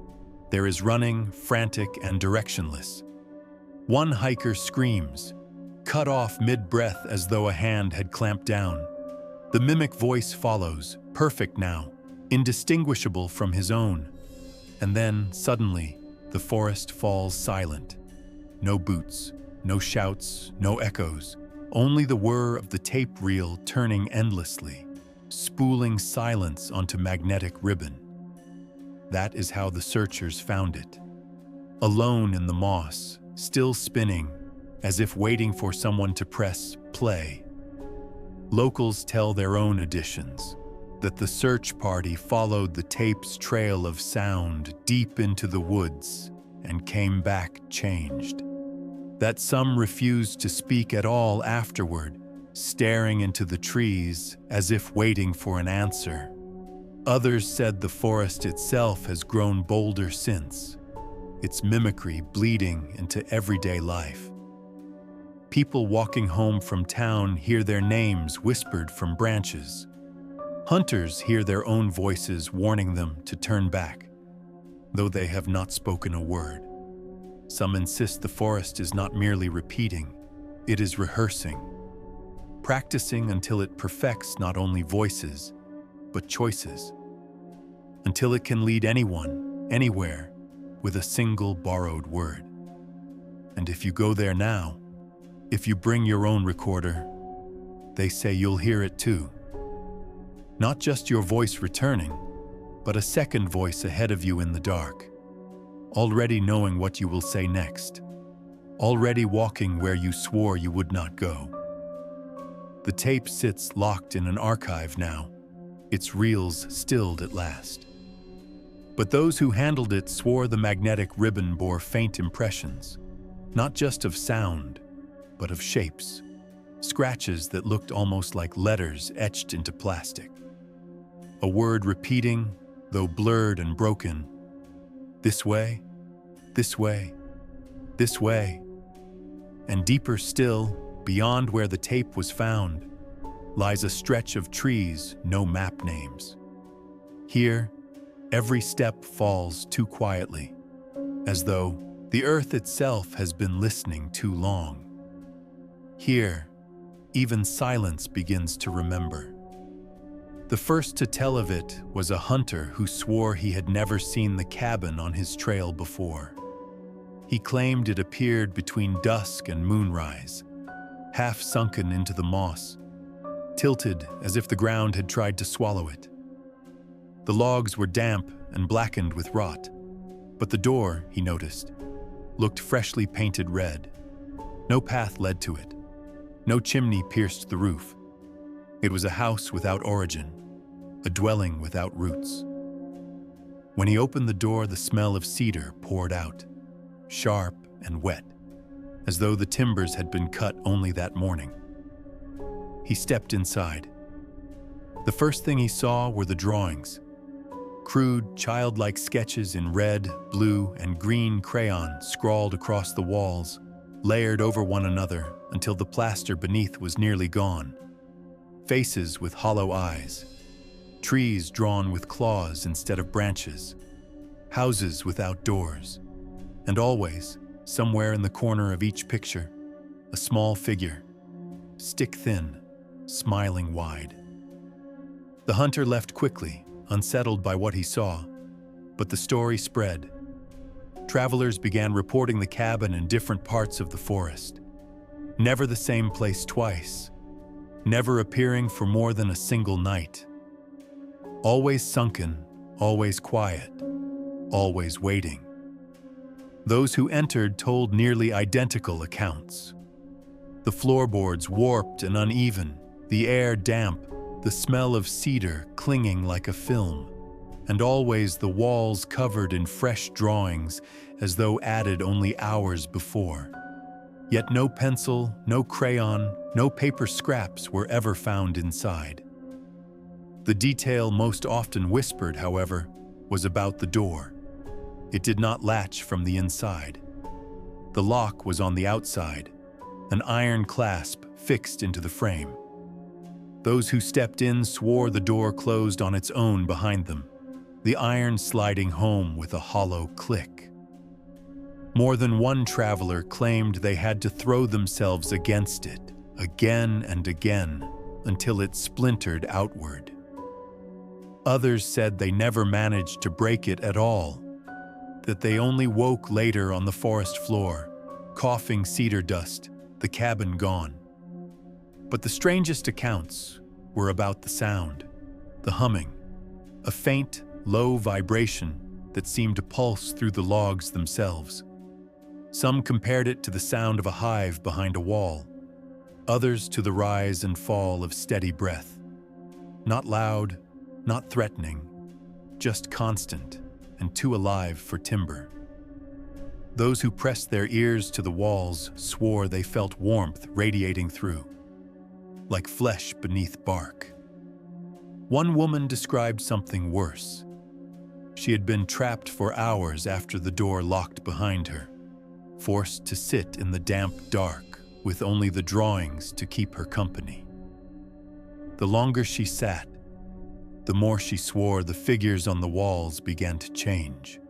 There is running, frantic, and directionless. One hiker screams, cut off mid-breath as though a hand had clamped down. The mimic voice follows, perfect now, indistinguishable from his own. And then, suddenly, the forest falls silent. No boots, no shouts, no echoes, only the whir of the tape reel turning endlessly, spooling silence onto magnetic ribbon. That is how the searchers found it. Alone in the moss, still spinning, as if waiting for someone to press play. Locals tell their own editions that the search party followed the tape's trail of sound deep into the woods and came back changed. That some refused to speak at all afterward, staring into the trees as if waiting for an answer. Others said the forest itself has grown bolder since, its mimicry bleeding into everyday life. People walking home from town hear their names whispered from branches. Hunters hear their own voices warning them to turn back, though they have not spoken a word. Some insist the forest is not merely repeating, it is rehearsing, practicing until it perfects not only voices, but choices, until it can lead anyone, anywhere, with a single borrowed word. And if you go there now, if you bring your own recorder, they say you'll hear it too. Not just your voice returning, but a second voice ahead of you in the dark, already knowing what you will say next, already walking where you swore you would not go. The tape sits locked in an archive now, its reels stilled at last. But those who handled it swore the magnetic ribbon bore faint impressions, not just of sound, but of shapes, scratches that looked almost like letters etched into plastic. A word repeating, though blurred and broken, this way, this way, this way. And deeper still, beyond where the tape was found, lies a stretch of trees, no map names. Here, every step falls too quietly, as though the earth itself has been listening too long. Here, even silence begins to remember. The first to tell of it was a hunter who swore he had never seen the cabin on his trail before. He claimed it appeared between dusk and moonrise, half sunken into the moss, tilted as if the ground had tried to swallow it. The logs were damp and blackened with rot, but the door, he noticed, looked freshly painted red. No path led to it. No chimney pierced the roof. It was a house without origin, a dwelling without roots. When he opened the door, the smell of cedar poured out, sharp and wet, as though the timbers had been cut only that morning. He stepped inside. The first thing he saw were the drawings, crude, childlike sketches in red, blue, and green crayon scrawled across the walls, layered over one another until the plaster beneath was nearly gone. Faces with hollow eyes, trees drawn with claws instead of branches, houses without doors, and always, somewhere in the corner of each picture, a small figure, stick-thin, smiling wide. The hunter left quickly, unsettled by what he saw, but the story spread. Travelers began reporting the cabin in different parts of the forest, never the same place twice, never appearing for more than a single night. Always sunken, always quiet, always waiting. Those who entered told nearly identical accounts. The floorboards warped and uneven, the air damp, the smell of cedar clinging like a film, and always the walls covered in fresh drawings as though added only hours before. Yet no pencil, no crayon, no paper scraps were ever found inside. The detail most often whispered, however, was about the door. It did not latch from the inside. The lock was on the outside, an iron clasp fixed into the frame. Those who stepped in swore the door closed on its own behind them, the iron sliding home with a hollow click. More than one traveler claimed they had to throw themselves against it, again and again, until it splintered outward. Others said they never managed to break it at all, that they only woke later on the forest floor, coughing cedar dust, the cabin gone. But the strangest accounts were about the sound, the humming, a faint, low vibration that seemed to pulse through the logs themselves. Some compared it to the sound of a hive behind a wall, others to the rise and fall of steady breath. Not loud, not threatening, just constant and too alive for timber. Those who pressed their ears to the walls swore they felt warmth radiating through, like flesh beneath bark. One woman described something worse. She had been trapped for hours after the door locked behind her, forced to sit in the damp dark with only the drawings to keep her company. The longer she sat, the more she swore the figures on the walls began to change.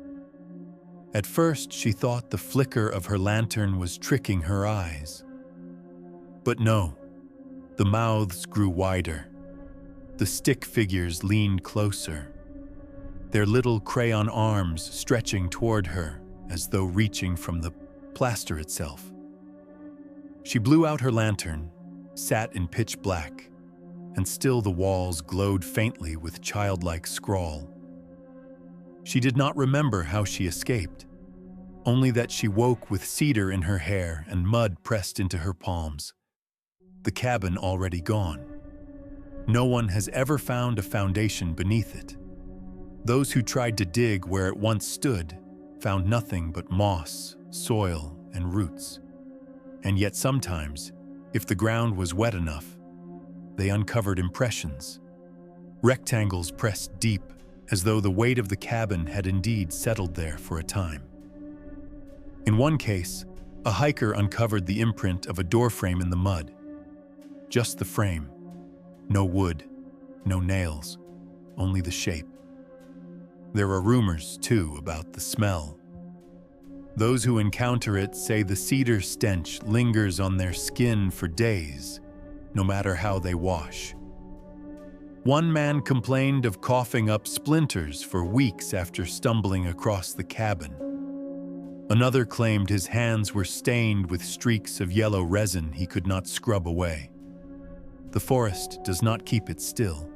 At first, she thought the flicker of her lantern was tricking her eyes. But no, the mouths grew wider. The stick figures leaned closer, their little crayon arms stretching toward her as though reaching from the plaster itself. She blew out her lantern, sat in pitch black, and still the walls glowed faintly with childlike scrawl. She did not remember how she escaped, only that she woke with cedar in her hair and mud pressed into her palms. The cabin already gone. No one has ever found a foundation beneath it. Those who tried to dig where it once stood found nothing but moss, soil, and roots. And yet sometimes, if the ground was wet enough, they uncovered impressions, rectangles pressed deep, as though the weight of the cabin had indeed settled there for a time. In one case, a hiker uncovered the imprint of a doorframe in the mud. Just the frame. No wood, no nails, only the shape. There are rumors, too, about the smell. Those who encounter it say the cedar stench lingers on their skin for days, no matter how they wash. One man complained of coughing up splinters for weeks after stumbling across the cabin. Another claimed his hands were stained with streaks of yellow resin he could not scrub away. The forest does not keep it still.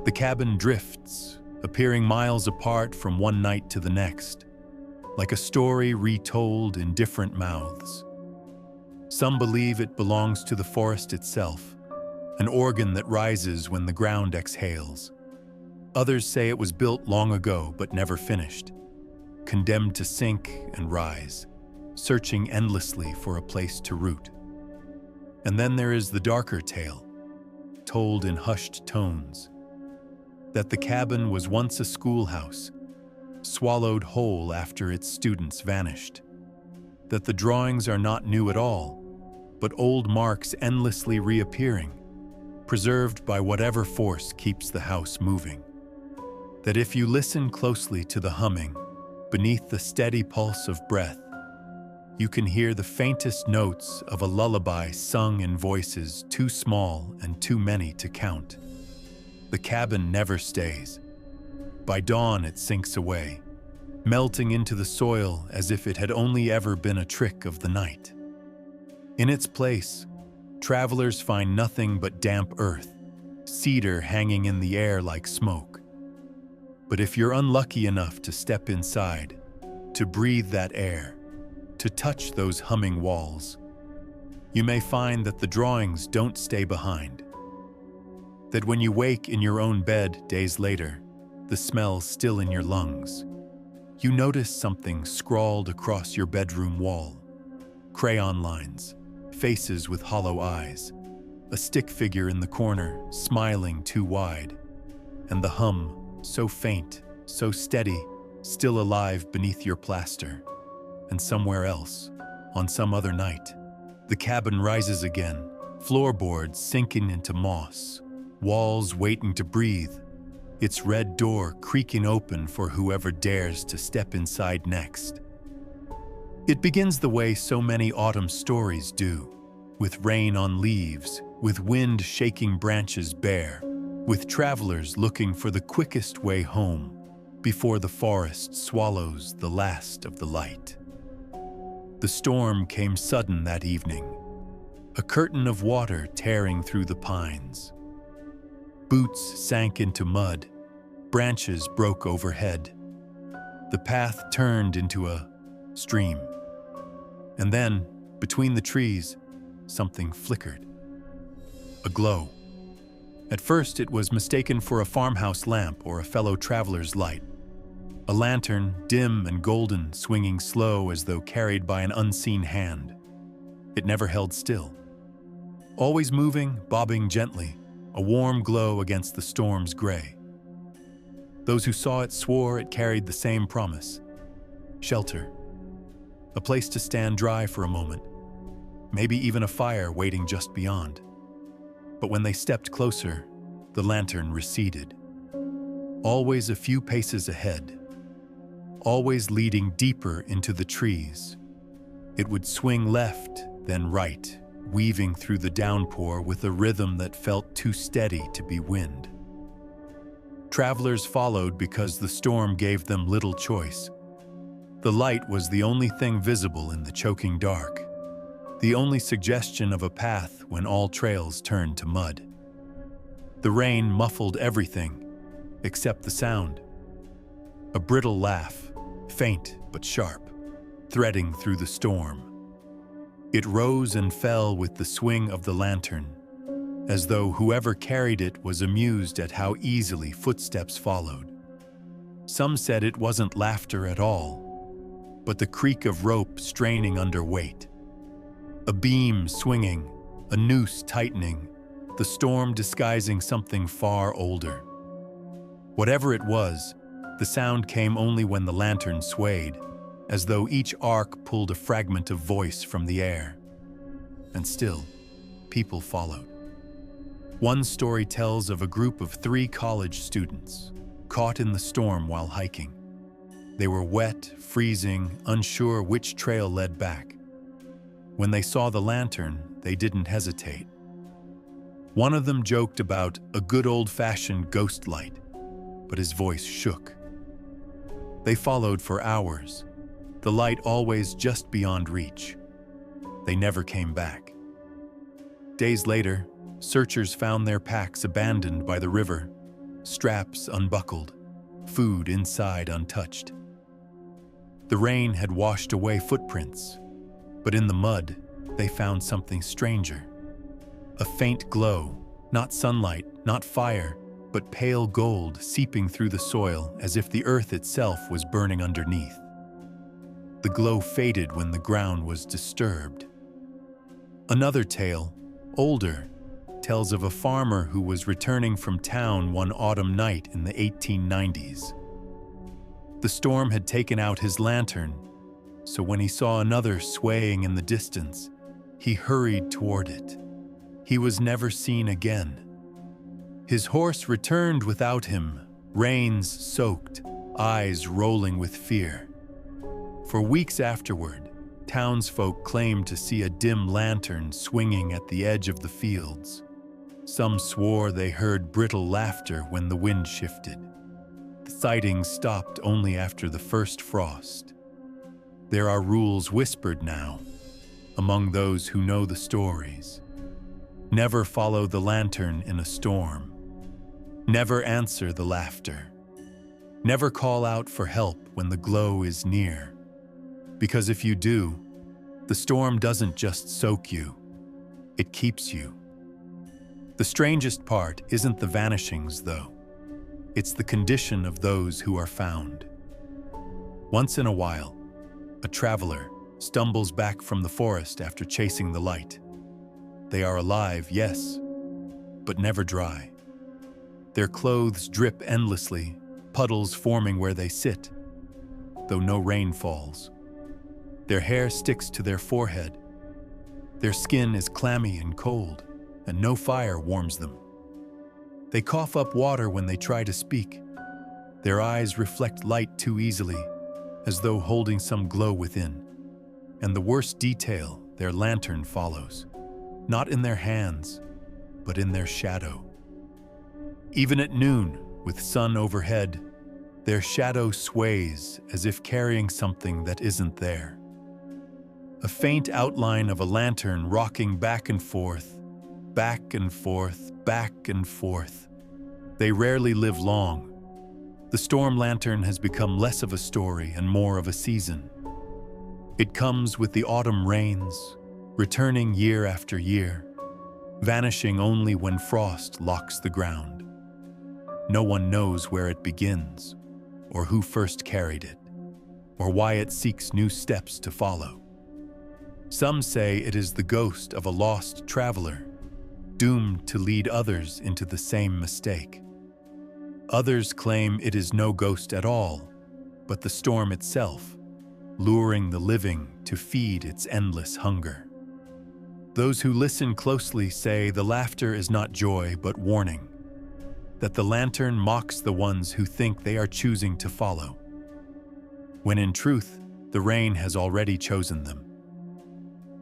The cabin drifts, appearing miles apart from one night to the next, like a story retold in different mouths. Some believe it belongs to the forest itself, an organ that rises when the ground exhales. Others say it was built long ago but never finished, condemned to sink and rise, searching endlessly for a place to root. And then there is the darker tale, told in hushed tones, that the cabin was once a schoolhouse, swallowed whole after its students vanished, that the drawings are not new at all, but old marks endlessly reappearing, preserved by whatever force keeps the house moving. That if you listen closely to the humming, beneath the steady pulse of breath, you can hear the faintest notes of a lullaby sung in voices too small and too many to count. The cabin never stays. By dawn it sinks away, melting into the soil as if it had only ever been a trick of the night. In its place, travelers find nothing but damp earth, cedar hanging in the air like smoke. But if you're unlucky enough to step inside, to breathe that air, to touch those humming walls, you may find that the drawings don't stay behind. That when you wake in your own bed days later, the smell's still in your lungs. You notice something scrawled across your bedroom wall. Crayon lines, faces with hollow eyes, a stick figure in the corner, smiling too wide, and the hum, so faint, so steady, still alive beneath your plaster. And somewhere else, on some other night, the cabin rises again, floorboards sinking into moss, walls waiting to breathe, its red door creaking open for whoever dares to step inside next. It begins the way so many autumn stories do, with rain on leaves, with wind shaking branches bare, with travelers looking for the quickest way home before the forest swallows the last of the light. The storm came sudden that evening, a curtain of water tearing through the pines. Boots sank into mud, branches broke overhead. The path turned into a stream. And then, between the trees, something flickered. A glow. At first, it was mistaken for a farmhouse lamp or a fellow traveler's light. A lantern, dim and golden, swinging slow as though carried by an unseen hand. It never held still. Always moving, bobbing gently, a warm glow against the storm's gray. Those who saw it swore it carried the same promise. Shelter. A place to stand dry for a moment. Maybe even a fire waiting just beyond. But when they stepped closer, the lantern receded. Always a few paces ahead. Always leading deeper into the trees. It would swing left, then right, weaving through the downpour with a rhythm that felt too steady to be wind. Travelers followed because the storm gave them little choice. The light was the only thing visible in the choking dark, the only suggestion of a path when all trails turned to mud. The rain muffled everything, except the sound. A brittle laugh, faint but sharp, threading through the storm. It rose and fell with the swing of the lantern, as though whoever carried it was amused at how easily footsteps followed. Some said it wasn't laughter at all, but the creak of rope straining under weight. A beam swinging, a noose tightening, the storm disguising something far older. Whatever it was, the sound came only when the lantern swayed, as though each arc pulled a fragment of voice from the air. And still, people followed. One story tells of a group of 3 college students, caught in the storm while hiking. They were wet, freezing, unsure which trail led back. When they saw the lantern, they didn't hesitate. One of them joked about a good old-fashioned ghost light, but his voice shook. They followed for hours, the light always just beyond reach. They never came back. Days later, searchers found their packs abandoned by the river, straps unbuckled, food inside untouched. The rain had washed away footprints, but in the mud, they found something stranger. A faint glow, not sunlight, not fire, but pale gold seeping through the soil as if the earth itself was burning underneath. The glow faded when the ground was disturbed. Another tale, older, tells of a farmer who was returning from town one autumn night in the 1890s. The storm had taken out his lantern, so when he saw another swaying in the distance, he hurried toward it. He was never seen again. His horse returned without him, reins soaked, eyes rolling with fear. For weeks afterward, townsfolk claimed to see a dim lantern swinging at the edge of the fields. Some swore they heard brittle laughter when the wind shifted. The sightings stopped only after the first frost. There are rules whispered now, among those who know the stories. Never follow the lantern in a storm. Never answer the laughter. Never call out for help when the glow is near, because if you do, the storm doesn't just soak you, it keeps you. The strangest part isn't the vanishings, though. It's the condition of those who are found. Once in a while, a traveler stumbles back from the forest after chasing the light. They are alive, yes, but never dry. Their clothes drip endlessly, puddles forming where they sit, though no rain falls. Their hair sticks to their forehead. Their skin is clammy and cold, and no fire warms them. They cough up water when they try to speak. Their eyes reflect light too easily, as though holding some glow within. And the worst detail, their lantern follows, not in their hands, but in their shadow. Even at noon, with sun overhead, their shadow sways as if carrying something that isn't there. A faint outline of a lantern rocking back and forth, back and forth, back and forth. They rarely live long. The storm lantern has become less of a story and more of a season. It comes with the autumn rains, returning year after year, vanishing only when frost locks the ground. No one knows where it begins, or who first carried it, or why it seeks new steps to follow. Some say it is the ghost of a lost traveler, doomed to lead others into the same mistake. Others claim it is no ghost at all, but the storm itself, luring the living to feed its endless hunger. Those who listen closely say the laughter is not joy but warning, that the lantern mocks the ones who think they are choosing to follow, when in truth, the rain has already chosen them.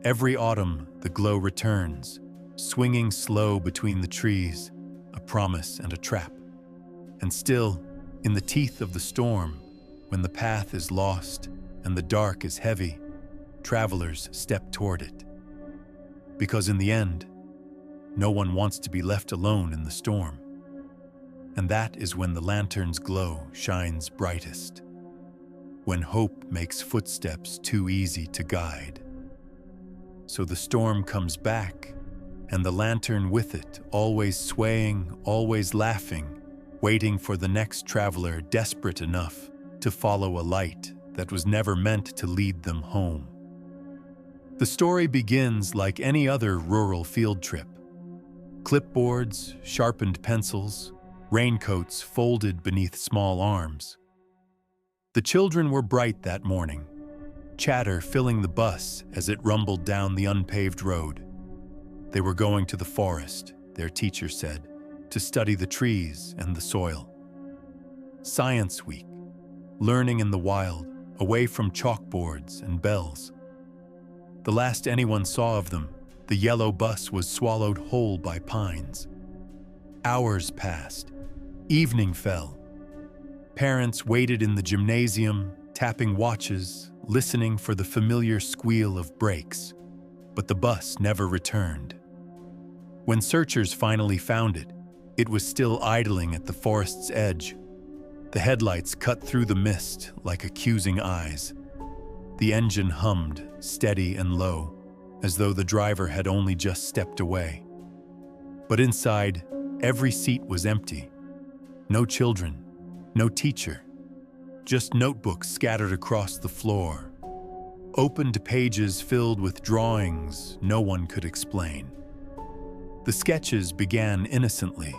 Every autumn, the glow returns, swinging slow between the trees, a promise and a trap. And still, in the teeth of the storm, when the path is lost and the dark is heavy, travelers step toward it. Because in the end, no one wants to be left alone in the storm. And that is when the lantern's glow shines brightest, when hope makes footsteps too easy to guide. So the storm comes back, and the lantern with it, always swaying, always laughing, waiting for the next traveler desperate enough to follow a light that was never meant to lead them home. The story begins like any other rural field trip. Clipboards, sharpened pencils, raincoats folded beneath small arms. The children were bright that morning, chatter filling the bus as it rumbled down the unpaved road. They were going to the forest, their teacher said, to study the trees and the soil. Science week, learning in the wild, away from chalkboards and bells. The last anyone saw of them, the yellow bus was swallowed whole by pines. Hours passed. Evening fell. Parents waited in the gymnasium, tapping watches, listening for the familiar squeal of brakes, but the bus never returned. When searchers finally found it, it was still idling at the forest's edge. The headlights cut through the mist like accusing eyes. The engine hummed, steady and low, as though the driver had only just stepped away. But inside, every seat was empty. No children, no teacher, just notebooks scattered across the floor. Opened pages filled with drawings no one could explain. The sketches began innocently.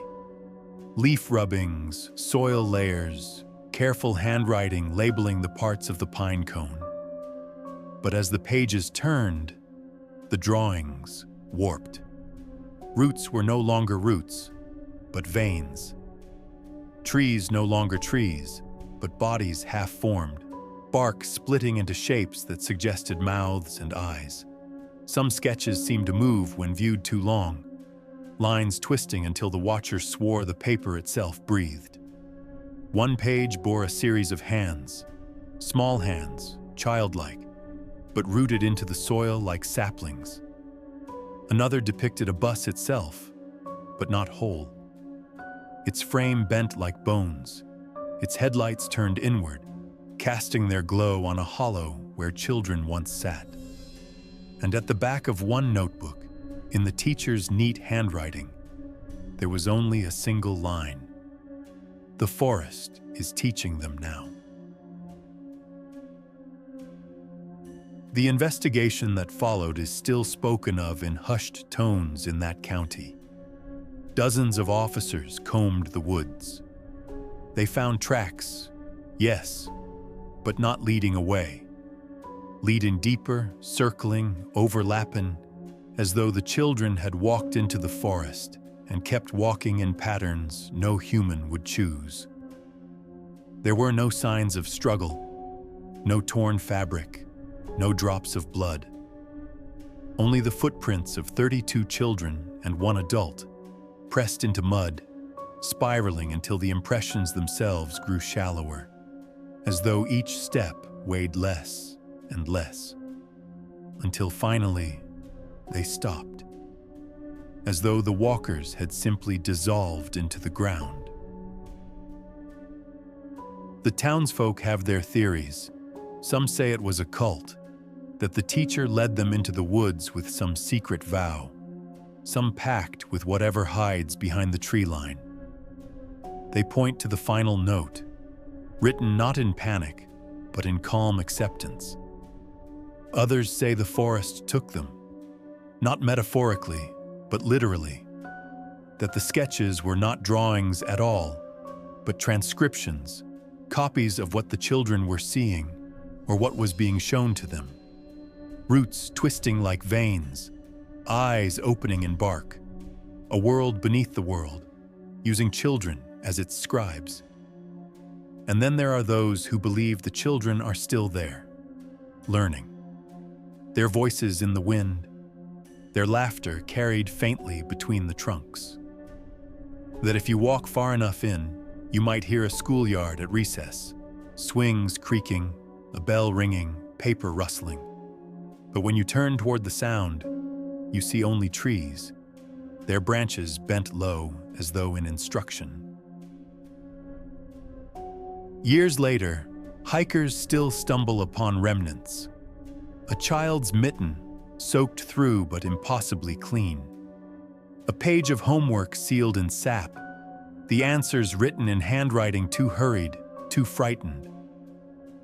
Leaf rubbings, soil layers, careful handwriting labeling the parts of the pine cone. But as the pages turned, the drawings warped. Roots were no longer roots, but veins. Trees no longer trees, but bodies half-formed, bark splitting into shapes that suggested mouths and eyes. Some sketches seemed to move when viewed too long, lines twisting until the watcher swore the paper itself breathed. One page bore a series of hands, small hands, childlike, but rooted into the soil like saplings. Another depicted a bus itself, but not whole. Its frame bent like bones, its headlights turned inward, casting their glow on a hollow where children once sat. And at the back of one notebook, in the teacher's neat handwriting, there was only a single line: "The forest is teaching them now." The investigation that followed is still spoken of in hushed tones in that county. Dozens of officers combed the woods. They found tracks, yes, but not leading away. Leading deeper, circling, overlapping, as though the children had walked into the forest and kept walking in patterns no human would choose. There were no signs of struggle, no torn fabric, no drops of blood. Only the footprints of 32 children and one adult, pressed into mud, spiraling until the impressions themselves grew shallower, as though each step weighed less and less, until finally they stopped, as though the walkers had simply dissolved into the ground. The townsfolk have their theories. Some say it was a cult, that the teacher led them into the woods with some secret vow, some pact with whatever hides behind the tree line. They point to the final note, written not in panic, but in calm acceptance. Others say the forest took them, not metaphorically, but literally, that the sketches were not drawings at all, but transcriptions, copies of what the children were seeing or what was being shown to them. Roots twisting like veins, eyes opening in bark, a world beneath the world, using children as its scribes. And then there are those who believe the children are still there, learning. Their voices in the wind, their laughter carried faintly between the trunks. That if you walk far enough in, you might hear a schoolyard at recess, swings creaking, a bell ringing, paper rustling. But when you turn toward the sound, you see only trees, their branches bent low as though in instruction. Years later, hikers still stumble upon remnants. A child's mitten, soaked through but impossibly clean. A page of homework sealed in sap, the answers written in handwriting too hurried, too frightened.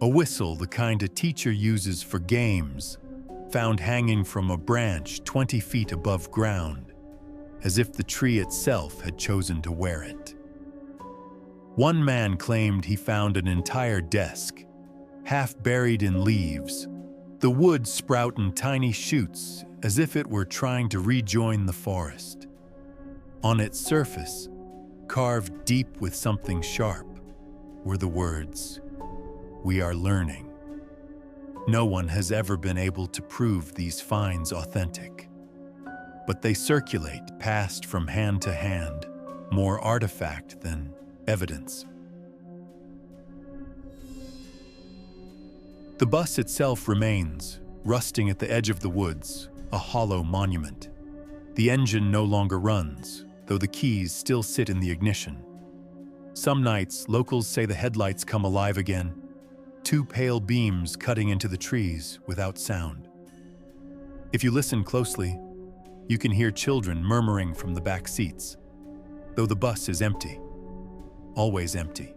A whistle, the kind a teacher uses for games, found hanging from a branch 20 feet above ground, as if the tree itself had chosen to wear it. One man claimed he found an entire desk, half buried in leaves, the wood sprouting tiny shoots as if it were trying to rejoin the forest. On its surface, carved deep with something sharp, were the words, "We are learning." No one has ever been able to prove these finds authentic, but they circulate, passed from hand to hand, more artifact than evidence. The bus itself remains, rusting at the edge of the woods, a hollow monument. The engine no longer runs, though the keys still sit in the ignition. Some nights, locals say the headlights come alive again, two pale beams cutting into the trees without sound. If you listen closely, you can hear children murmuring from the back seats, though the bus is empty, always empty.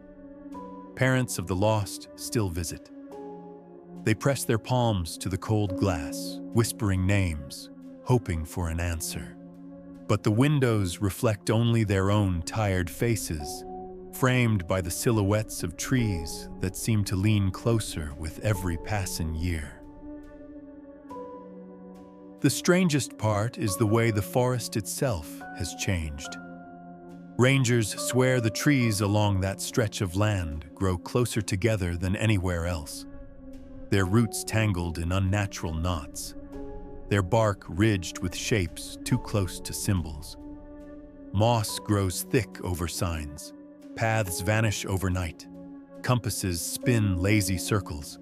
Parents of the lost still visit. They press their palms to the cold glass, whispering names, hoping for an answer. But the windows reflect only their own tired faces, framed by the silhouettes of trees that seem to lean closer with every passing year. The strangest part is the way the forest itself has changed. Rangers swear the trees along that stretch of land grow closer together than anywhere else, their roots tangled in unnatural knots, their bark ridged with shapes too close to symbols. Moss grows thick over signs, paths vanish overnight, compasses spin lazy circles,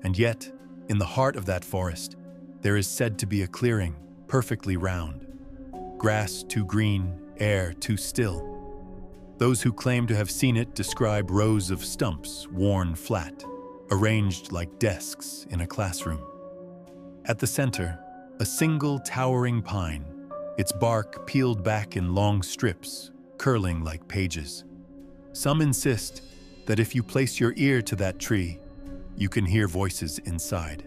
and yet, in the heart of that forest, there is said to be a clearing, perfectly round, grass too green, air too still. Those who claim to have seen it describe rows of stumps worn flat, arranged like desks in a classroom. At the center, a single towering pine, its bark peeled back in long strips, curling like pages. Some insist that if you place your ear to that tree, you can hear voices inside.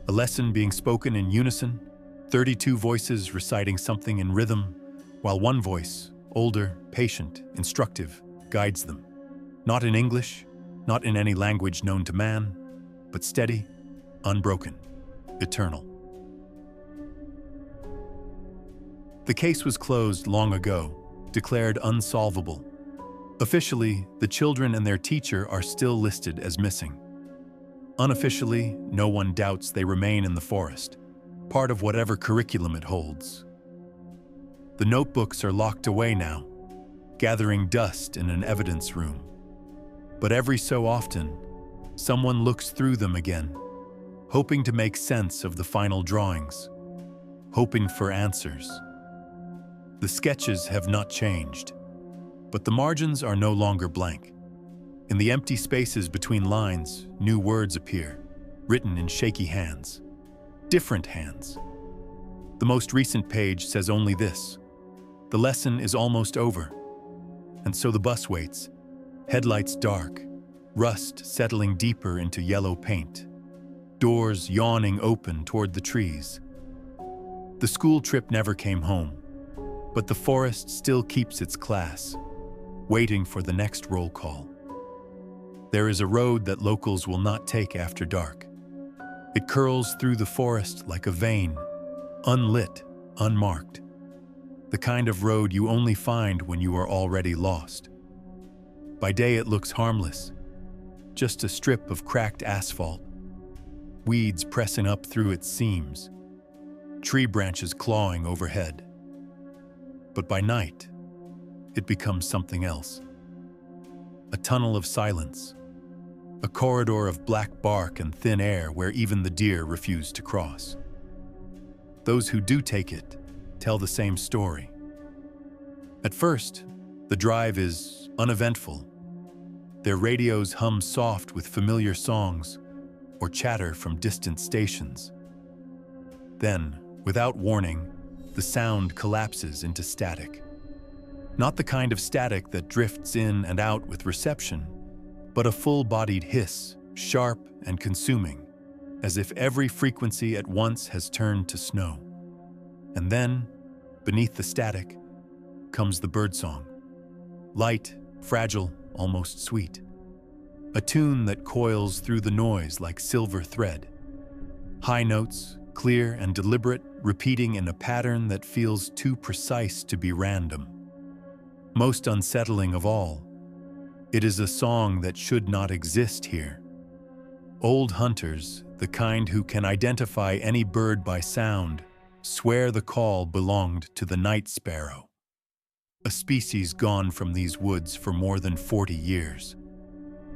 A lesson being spoken in unison, 32 voices reciting something in rhythm, while one voice, older, patient, instructive, guides them. Not in English, not in any language known to man, but steady, unbroken, eternal. The case was closed long ago, declared unsolvable. Officially, the children and their teacher are still listed as missing. Unofficially, no one doubts they remain in the forest, part of whatever curriculum it holds. The notebooks are locked away now, gathering dust in an evidence room. But every so often, someone looks through them again, hoping to make sense of the final drawings, hoping for answers. The sketches have not changed, but the margins are no longer blank. In the empty spaces between lines, new words appear, written in shaky hands. Different hands. The most recent page says only this: the lesson is almost over. And so the bus waits, headlights dark, rust settling deeper into yellow paint, doors yawning open toward the trees. The school trip never came home, but the forest still keeps its class, waiting for the next roll call. There is a road that locals will not take after dark. It curls through the forest like a vein, unlit, unmarked. The kind of road you only find when you are already lost. By day it looks harmless, just a strip of cracked asphalt, weeds pressing up through its seams, tree branches clawing overhead. But by night, it becomes something else. A tunnel of silence, a corridor of black bark and thin air where even the deer refuse to cross. Those who do take it tell the same story. At first, the drive is uneventful. Their radios hum soft with familiar songs or chatter from distant stations. Then, without warning, the sound collapses into static. Not the kind of static that drifts in and out with reception, but a full-bodied hiss, sharp and consuming, as if every frequency at once has turned to snow. And then, beneath the static, comes the birdsong. Light, fragile, almost sweet. A tune that coils through the noise like silver thread. High notes, clear and deliberate, repeating in a pattern that feels too precise to be random. Most unsettling of all, it is a song that should not exist here. Old hunters, the kind who can identify any bird by sound, swear the call belonged to the night sparrow, a species gone from these woods for more than 40 years.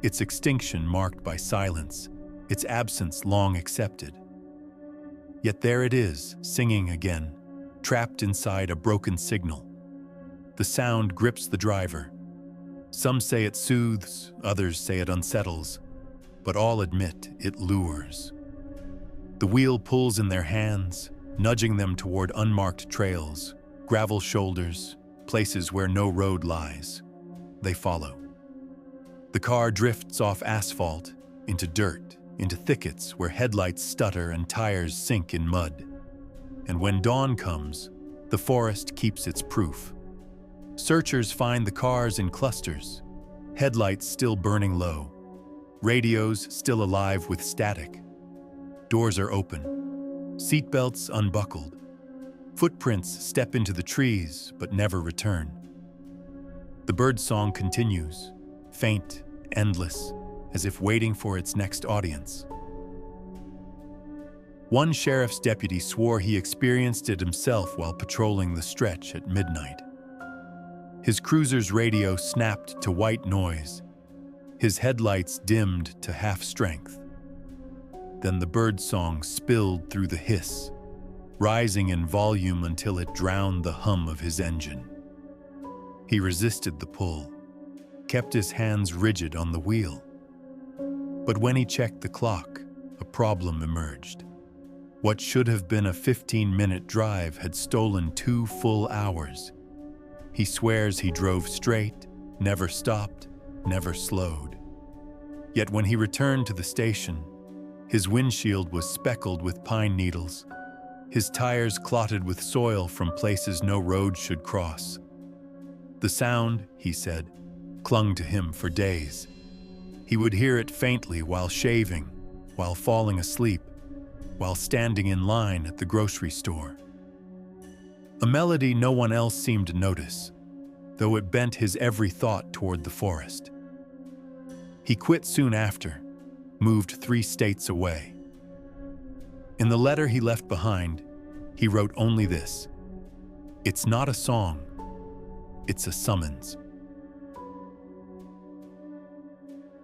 Its extinction marked by silence, its absence long accepted. Yet there it is, singing again, trapped inside a broken signal. The sound grips the driver. Some say it soothes, others say it unsettles, but all admit it lures. The wheel pulls in their hands, nudging them toward unmarked trails, gravel shoulders, places where no road lies. They follow. The car drifts off asphalt, into dirt, into thickets where headlights stutter and tires sink in mud. And when dawn comes, the forest keeps its proof. Searchers find the cars in clusters, headlights still burning low, radios still alive with static. Doors are open, seatbelts unbuckled. Footprints step into the trees but never return. The birdsong continues, faint, endless, as if waiting for its next audience. One sheriff's deputy swore he experienced it himself while patrolling the stretch at midnight. His cruiser's radio snapped to white noise, his headlights dimmed to half-strength. Then the birdsong spilled through the hiss, rising in volume until it drowned the hum of his engine. He resisted the pull, kept his hands rigid on the wheel. But when he checked the clock, a problem emerged. What should have been a 15-minute drive had stolen 2 full hours. He swears he drove straight, never stopped, never slowed. Yet when he returned to the station, his windshield was speckled with pine needles, his tires clotted with soil from places no road should cross. The sound, he said, clung to him for days. He would hear it faintly while shaving, while falling asleep, while standing in line at the grocery store. A melody no one else seemed to notice, though it bent his every thought toward the forest. He quit soon after, moved 3 states away. In the letter he left behind, he wrote only this: "It's not a song, it's a summons."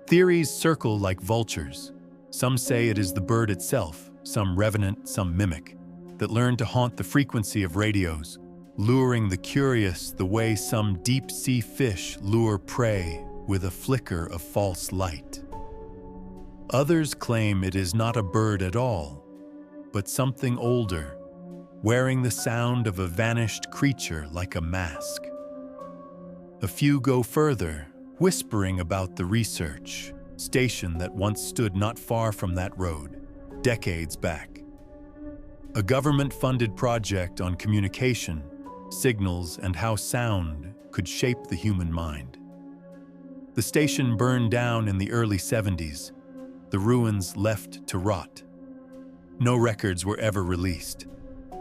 Theories circle like vultures. Some say it is the bird itself, some revenant, some mimic, that learned to haunt the frequency of radios, luring the curious the way some deep-sea fish lure prey with a flicker of false light. Others claim it is not a bird at all, but something older, wearing the sound of a vanished creature like a mask. A few go further, whispering about the research station that once stood not far from that road, decades back. A government-funded project on communication, signals, and how sound could shape the human mind. The station burned down in the early 70s, the ruins left to rot. No records were ever released,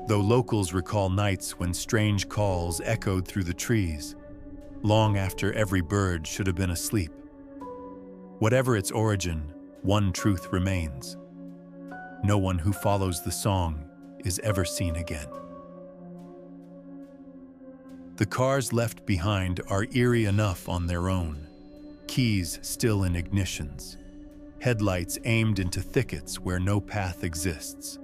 though locals recall nights when strange calls echoed through the trees, long after every bird should have been asleep. Whatever its origin, one truth remains: no one who follows the song is ever seen again. The cars left behind are eerie enough on their own, keys still in ignitions, headlights aimed into thickets where no path exists,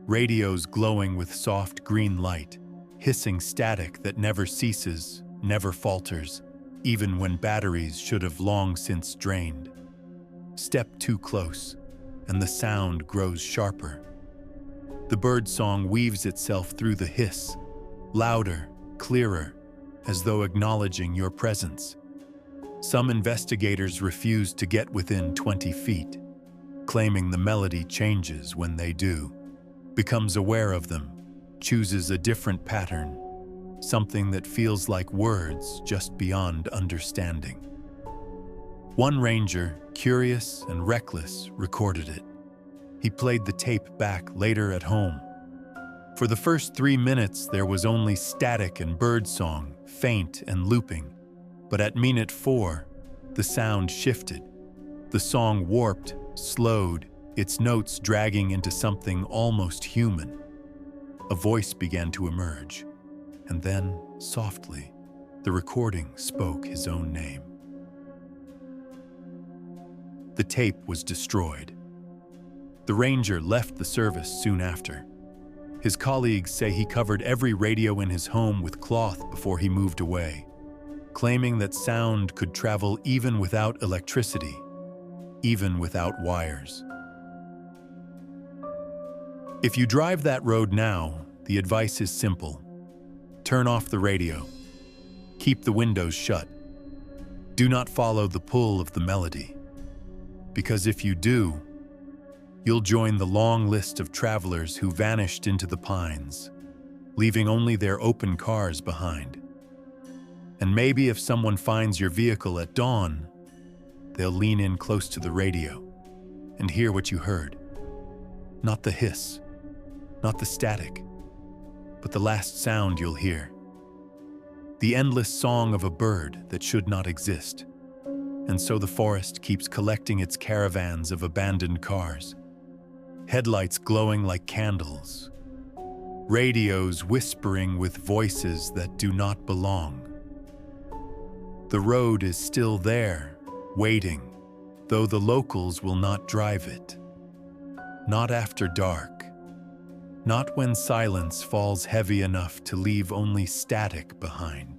radios glowing with soft green light, hissing static that never ceases, never falters, even when batteries should have long since drained. Step too close, and the sound grows sharper. The bird song weaves itself through the hiss, louder, clearer, as though acknowledging your presence. Some investigators refuse to get within 20 feet, claiming the melody changes when they do, becomes aware of them, chooses a different pattern, something that feels like words just beyond understanding. One ranger, curious and reckless, recorded it. He played the tape back later at home. For the first 3 minutes, there was only static and birdsong, faint and looping. But at minute 4, the sound shifted. The song warped, slowed, its notes dragging into something almost human. A voice began to emerge, and then, softly, the recording spoke his own name. The tape was destroyed. The ranger left the service soon after. His colleagues say he covered every radio in his home with cloth before he moved away, claiming that sound could travel even without electricity, even without wires. If you drive that road now, the advice is simple. Turn off the radio. Keep the windows shut. Do not follow the pull of the melody. Because if you do, you'll join the long list of travelers who vanished into the pines, leaving only their open cars behind. And maybe if someone finds your vehicle at dawn, they'll lean in close to the radio and hear what you heard. Not the hiss, not the static, but the last sound you'll hear. The endless song of a bird that should not exist. And so the forest keeps collecting its caravans of abandoned cars, headlights glowing like candles, radios whispering with voices that do not belong. The road is still there, waiting, though the locals will not drive it. Not after dark. Not when silence falls heavy enough to leave only static behind.